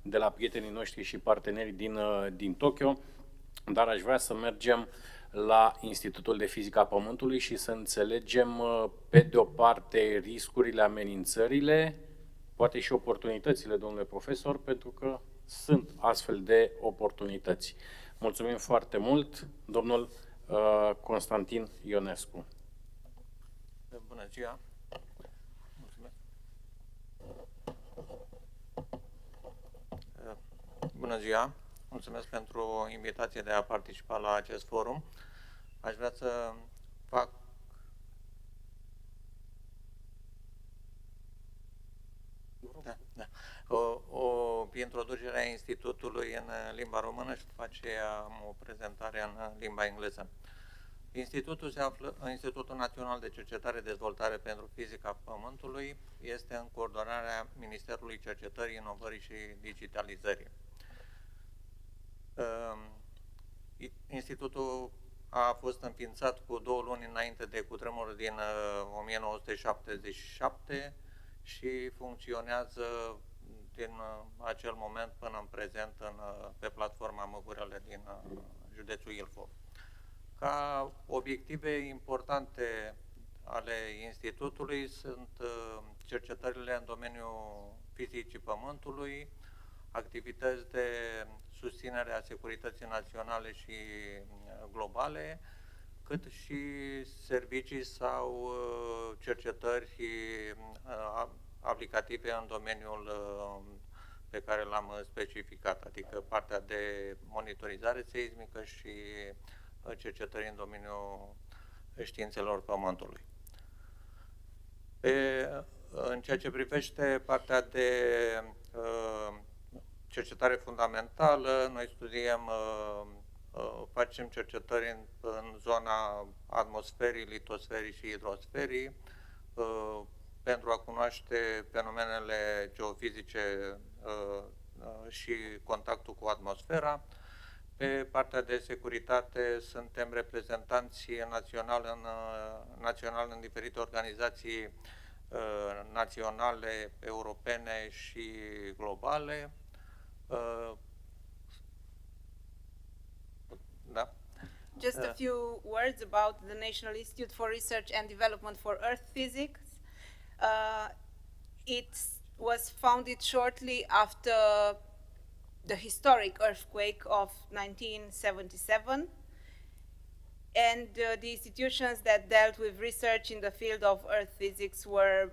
de la prietenii noștri și partenerii din Tokyo, dar aș vrea să mergem la Institutul de Fizică a Pământului și să înțelegem, pe de o parte, riscurile, amenințările, poate și oportunitățile, domnule profesor, pentru că sunt astfel de oportunități. Mulțumim foarte mult, domnul Constantin Ionescu. Bună ziua! Mulțumesc! Bună ziua! Mulțumesc pentru invitație de a participa la acest forum. Aș vrea să fac o introducere a Institutului în limba română și după aceea am o prezentare în limba engleză. Institutul Național de Cercetare și Dezvoltare pentru Fizica Pământului este în coordonarea Ministerului Cercetării, Inovării și Digitalizării. Institutul a fost înființat cu 2 luni înainte de cutremurul din 1977 și funcționează din acel moment până în prezent pe platforma Măgurele din județul Ilfov. Ca obiective importante ale Institutului sunt cercetările în domeniul fizicii Pământului, activități de susținere a securității naționale și globale, cât și servicii sau cercetări aplicative în domeniul pe care l-am specificat, adică partea de monitorizare seismică și cercetări în domeniul științelor Pământului. În ceea ce privește partea de cercetare fundamentală, noi studiem, facem cercetări în zona atmosferii, litosferii și hidrosferii pentru a cunoaște fenomenele geofizice și contactul cu atmosfera. Pe partea de securitate suntem reprezentanți național în diferite organizații naționale, europene și globale. Just a few words about the National Institute for Research and Development for Earth Physics. It was founded shortly after the historic earthquake of 1977, and the institutions that dealt with research in the field of earth physics were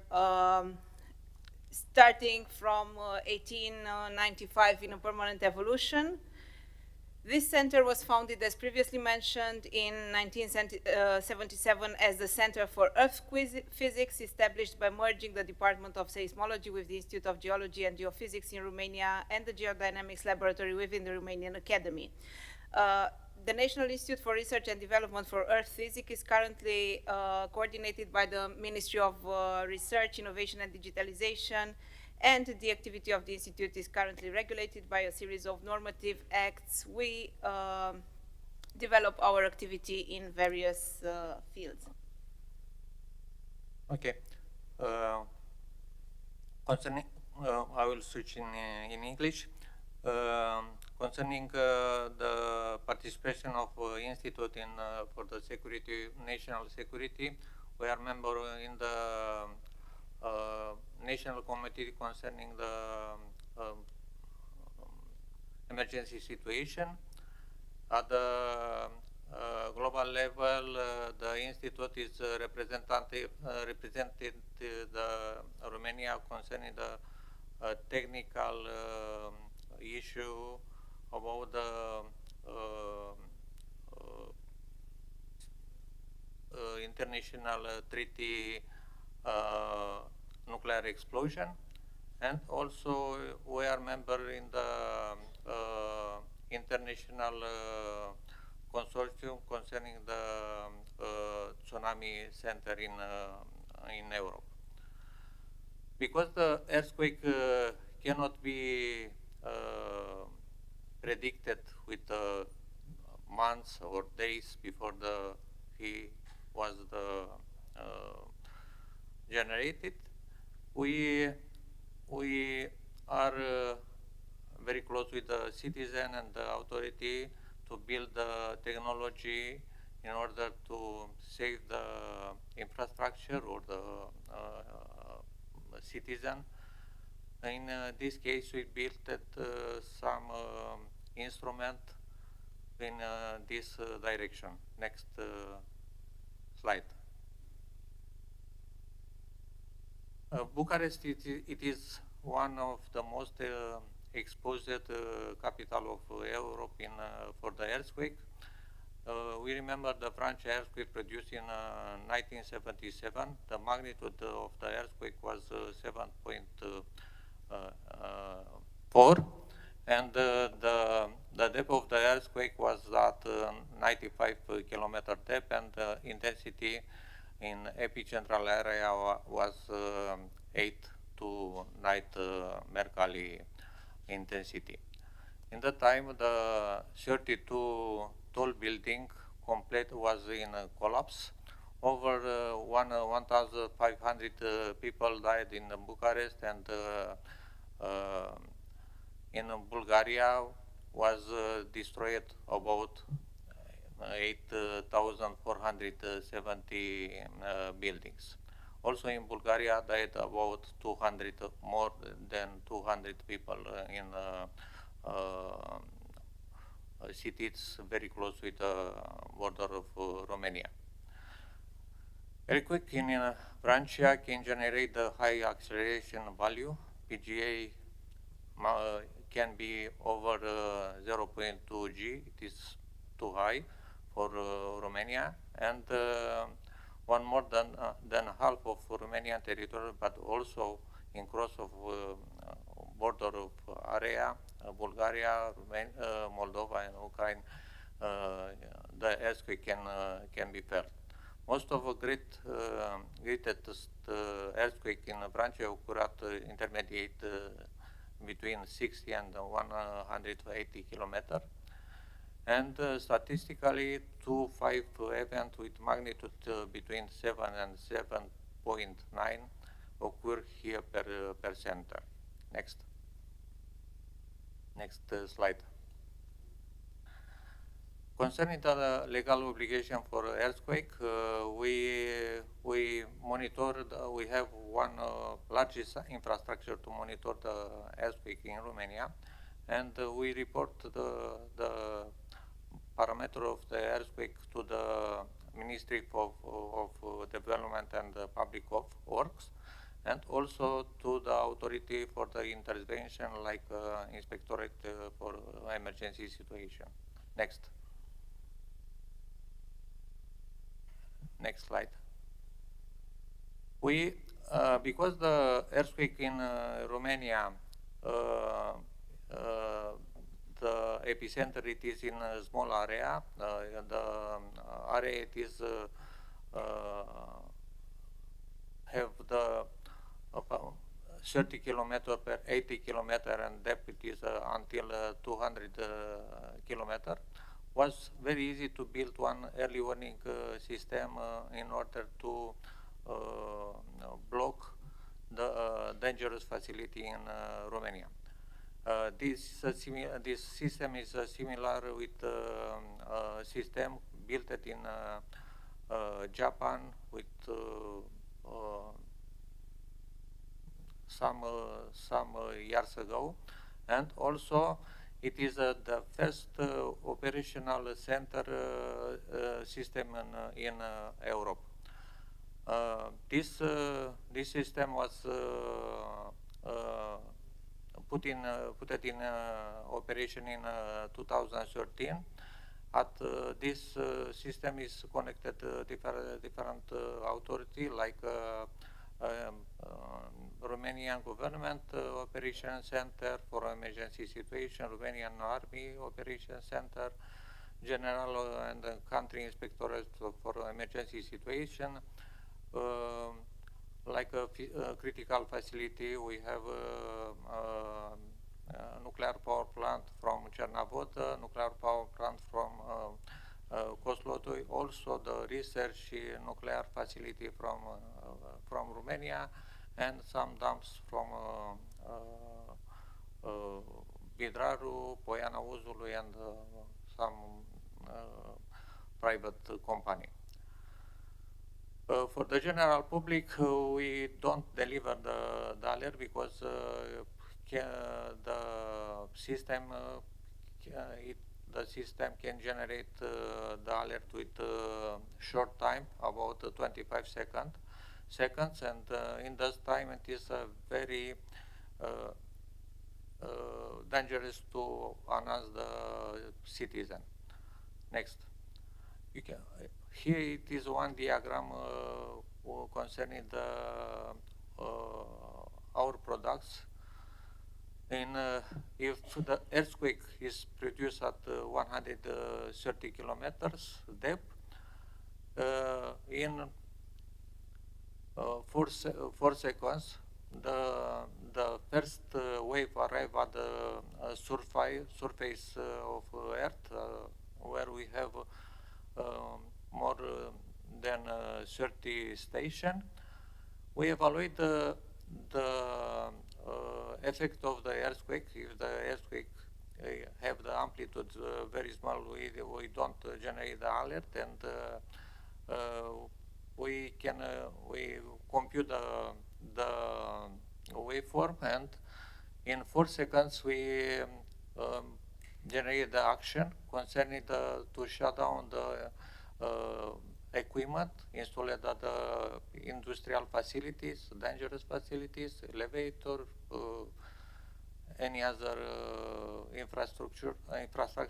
starting from 1895 in a permanent evolution. This center was founded, as previously mentioned, in 1977 as the Center for Earth Physics, established by merging the Department of Seismology with the Institute of Geology and Geophysics in Romania and the Geodynamics Laboratory within the Romanian Academy. The National Institute for Research and Development for Earth Physics is currently coordinated by the Ministry of Research, Innovation and Digitalization and the activity of the Institute is currently regulated by a series of normative acts. We develop our activity in various fields. Okay. Concerning, I will switch in English. Concerning the participation of Institute in for the security, national security, we are member in the National Committee concerning the emergency situation. At the global level, the Institute is represented the Romania concerning the technical issue about the international treaty nuclear explosion, and also we are member in the international consortium concerning the tsunami center in Europe. Because the earthquake cannot be predicted with months or days before he was generated, we are very close with the citizen and the authority to build the technology in order to save the infrastructure or the citizen. In this case, we built some instrument in this direction. Next slide. Bucharest, it is one of the most exposed capital of Europe for the earthquake. We remember the French earthquake produced in 1977. The magnitude of the earthquake was 7.4, and the depth of the earthquake was at 95 kilometer depth, and the intensity in epicentral area was 8 to 9 Mercalli intensity. In the time, the 32 tall building complete was in collapse. Over 1,500 people died in Bucharest, and in Bulgaria was destroyed about 8,470 buildings. Also in Bulgaria died about 200, more than 200 people in cities very close with the border of Romania. Earthquake in Francia can generate a high acceleration value. PGA can be over 0.2 G. It is too high for Romania, and one more than half of Romanian territory, but also in cross of border of area, Bulgaria, Moldova, and Ukraine, the earthquake can be felt. Most of the greatest earthquake in Francia occurred intermediate between 60 and 180 kilometers. And statistically, 2.5 events with magnitude between 7 and 7.9 occur here per center. Next. Next slide. Concerning the legal obligation for earthquake, we monitor. We have one largest infrastructure to monitor the earthquake in Romania, and we report the parameter of the earthquake to the Ministry of Development and Public Works, and also to the authority for the intervention, like Inspectorate for Emergency Situation. Next. Next slide. We, because the earthquake in Romania, the epicenter it is in a small area. The area it is have the 30 km per 80 km, and depth it is until 200 km. Was very easy to build one early warning system in order to block the dangerous facility in Romania. This system is similar with system built in Japan with some years ago, and also it is the first operational center system in Europe. This system was put in operation in 2013. At this system is connected different authority like Romanian government operation center for emergency situation, Romanian Army operation center, general and country inspectorate for emergency situation. Like a critical facility, we have a nuclear power plant from Cernavoda, nuclear power plant from Kozloduy, also the research nuclear facility from Romania, and some dumps from Bidraru, Poiana Uzului, and some private company. For the general public, we don't deliver the alert because the system can generate the alert with short time, about 25 seconds, and in this time it is very dangerous to announce the citizen. Next. Here it is one diagram concerning our products. If the earthquake is produced at 130 kilometers depth, in 4 seconds, the first wave arrive at the surface of Earth, where we have more than 30 stations. We evaluate the effect of the earthquake. If the earthquake have the amplitude very small, we don't generate the alert, and we compute the waveform, and in 4 seconds we generate the action concerning to shut down the equipment installed at the industrial facilities, dangerous facilities, elevator, any other infrastructure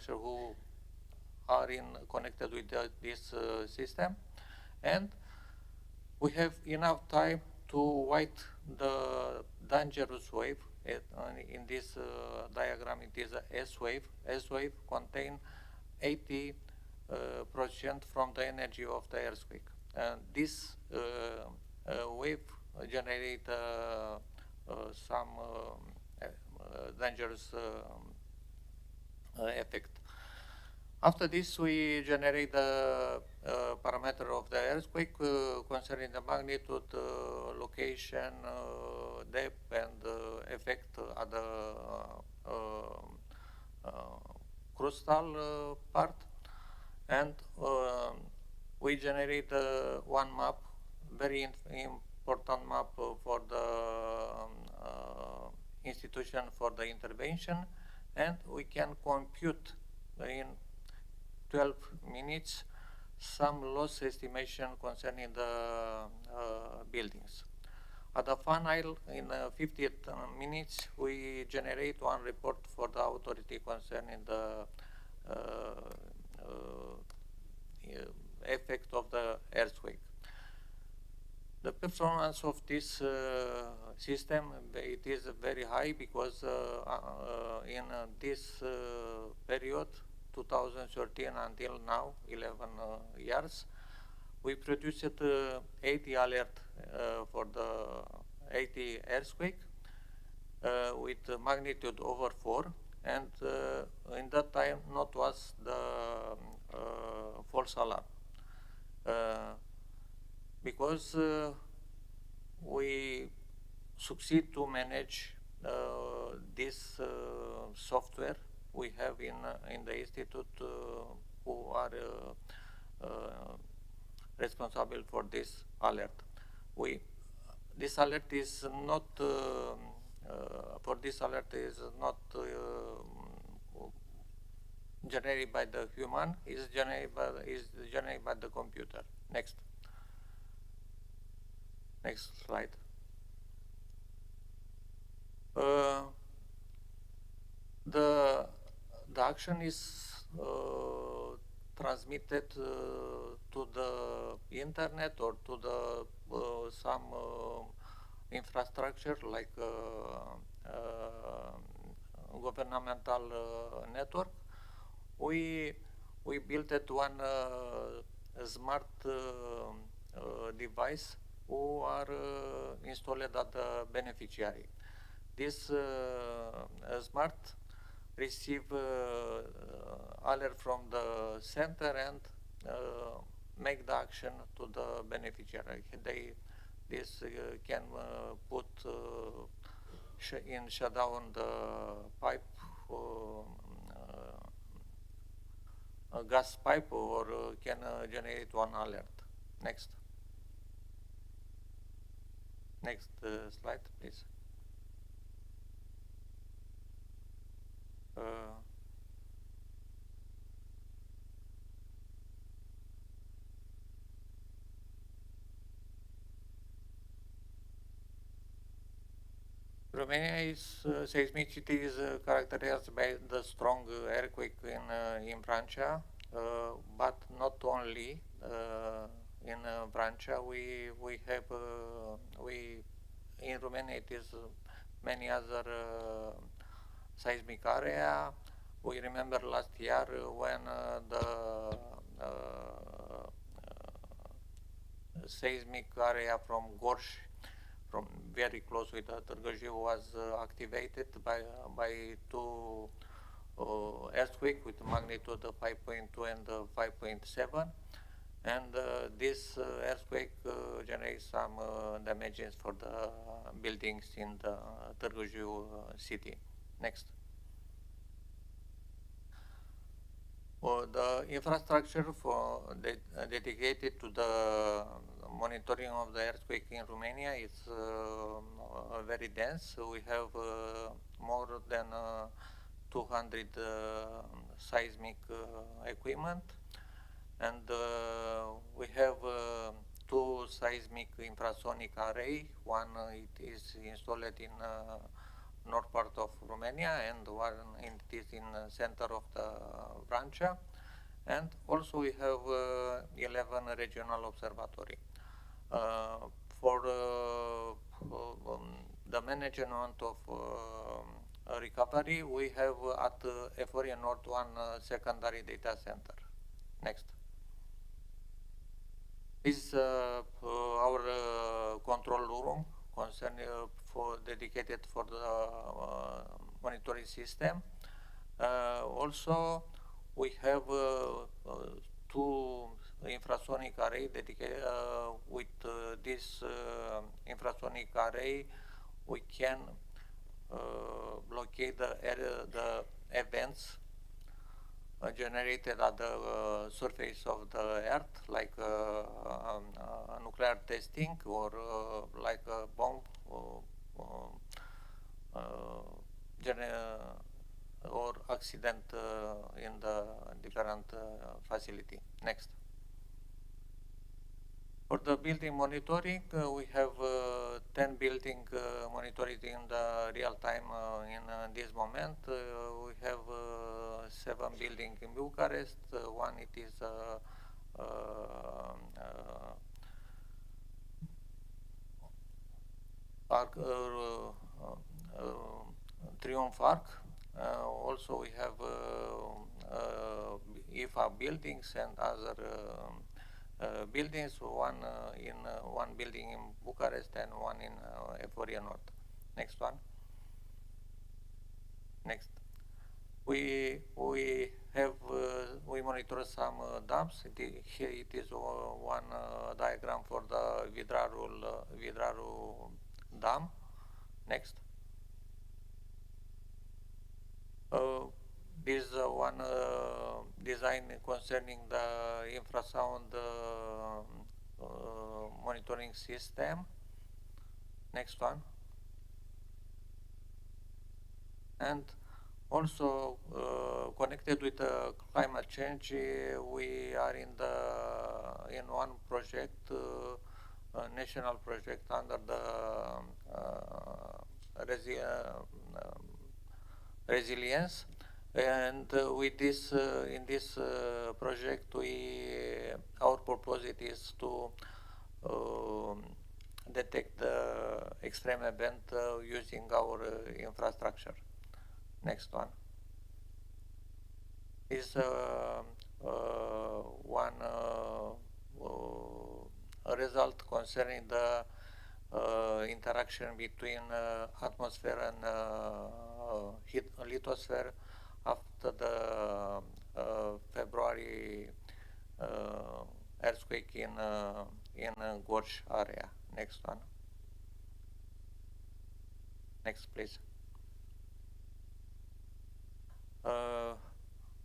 who are connected with this system, and we have enough time to write the dangerous wave. In this diagram, it is a S wave. S wave contain 80% from the energy of the earthquake, and this wave generate some dangerous effect. After this, we generate the parameter of the earthquake concerning the magnitude, location, depth, and effect at the crustal part. And we generate one map, very important map for the institution for the intervention, and we can compute in 12 minutes some loss estimation concerning the buildings. At the final, in 50 minutes, we generate one report for the authority concerning the effect of the earthquake. The performance of this system, it is very high because in this period, 2013 until now, 11 years, we produced 80 alert for the 80 earthquake, with magnitude over 4, and in that time not was the false alarm. Because we succeed to manage this software we have in the institute who are responsible for this alert. This alert is not for this alert is not generated by the human, is generated by the computer. Next slide. The action is transmitted to the internet or to the some infrastructure like governmental network. We built one smart device who are installed at the beneficiary. This smart receive alert from the center and make the action to the beneficiary. This can put in shutdown the pipe, a gas pipe, or can generate one alert. Next slide, please. Romania is seismicity is characterized by the strong earthquake in Francia, but not only in Francia. We have in Romania it is many other seismic area. We remember last year when the seismic area from Gorj, from very close with Târgu Jiu, was activated by two earthquake with magnitude of 5.2 and 5.7, and this earthquake generates some damages for the buildings in the Târgu Jiu city. Next. The infrastructure dedicated to the monitoring of the earthquake in Romania is very dense. We have more than 200 seismic equipment, and we have two seismic infrasonic array. One it is installed in north part of Romania, and one it is in center of the Francia, and also we have 11 regional observatory. For the management of recovery, we have at Eforia North one secondary data center. Next. This is our control room dedicated for the monitoring system. Also, we have two infrasonic array dedicated. With this infrasonic array, we can locate the events generated at the surface of the earth, like nuclear testing or like a bomb or accident in the different facility. Next. For the building monitoring, we have 10 building monitoring in the real time in this moment. We have 7 building in Bucharest. One it is Triumph Arc. Also we have IFA buildings and other buildings, one building in Bucharest and one in Eforia North. Next one. Next. We monitor some dams. Here it is one diagram for the Vidraru dam. Next. This one design concerning the infrasound monitoring system. Next one. And also connected with climate change, we are in one project, a national project under the resilience, and with this in this project, our purpose is to detect the extreme event using our infrastructure. Next one is one a result concerning the interaction between atmosphere and lithosphere after the February earthquake in Gorj area. Next one. Next, please.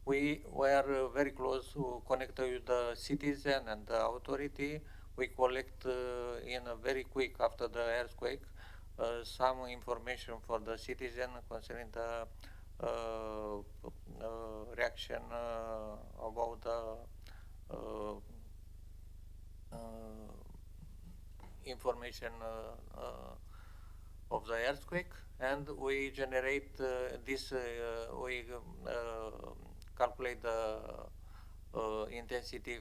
We were very close to connected with the citizen and the authority. We collect in a very quick after the earthquake some information for the citizen concerning the reaction about the information of the earthquake, and we generate this, we calculate the intensity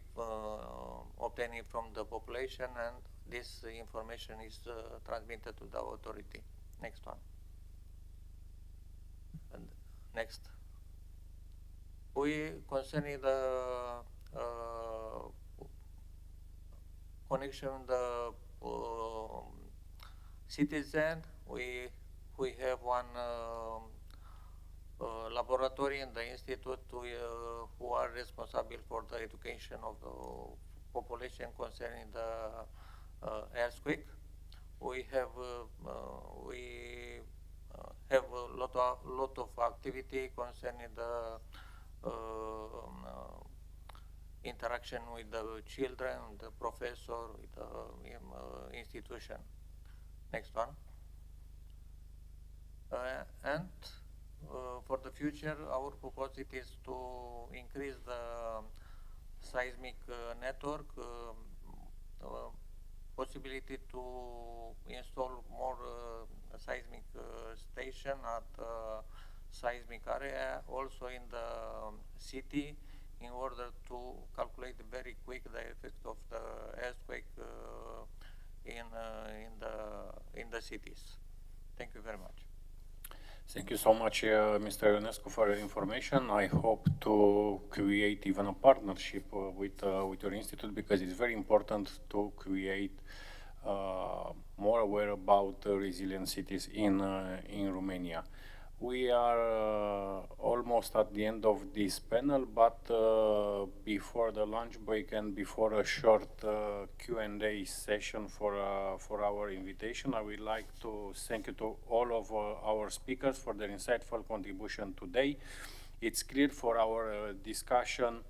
obtained from the population, and this information is transmitted to the authority. Next one. And next. We concerning the connection the citizen, we have one laboratory in the institute who are responsible for the education of the population concerning the earthquake. We have a lot of activity concerning the interaction with the children, the professor, with the institution. Next one. And for the future, our proposal is to increase the seismic network, possibility to install more seismic station at seismic area, also in the city, in order to calculate very quick the effect of the earthquake in the cities. Thank you very much. Thank you so much, Mr. Ionescu, for your information. I hope to create even a partnership with your institute, because it's very important to create more aware about resilient cities in Romania. We are almost at the end of this panel, but before the lunch break and before a short Q&A session for our invitation, I would like to thank you to all of our speakers for their insightful contribution today. It's clear for our discussion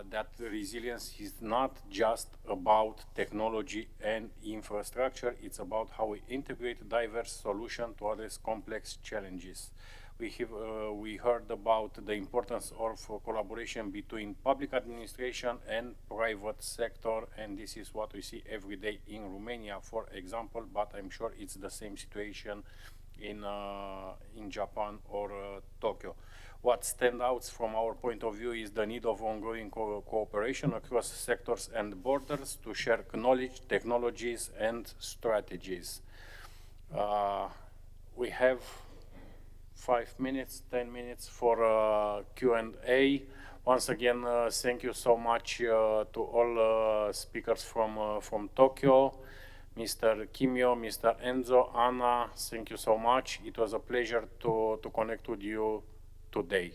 that resilience is not just about technology and infrastructure, it's about how we integrate diverse solutions to address complex challenges. We heard about the importance of collaboration between public administration and private sector, and this is what we see every day in Romania, for example, but I'm sure it's the same situation in Japan or Tokyo. What stands out from our point of view is the need of ongoing cooperation across sectors and borders to share knowledge, technologies, and strategies. We have 5 minutes, 10 minutes for Q&A. Once again, thank you so much to all speakers from Tokyo. Mr. Kimio, Mr. Enzo, Anna, thank you so much. It was a pleasure to connect with you today.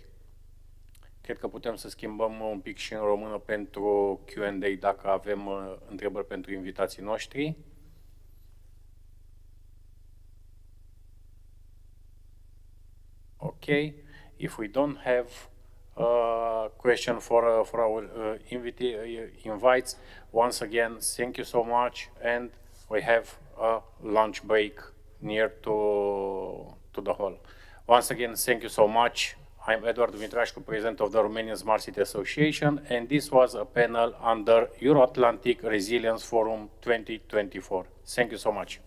Cred că putem să schimbăm un pic și în română pentru Q&A dacă avem întrebări pentru invitații noștri. Okay, if we don't have a question for our invites, once again, thank you so much, and we have a lunch break near to the hall. Once again, thank you so much. I'm Edward Dumitrașcu, President of the Romanian Smart City Association, and this was a panel under Euro-Atlantic Resilience Forum 2024. Thank you so much.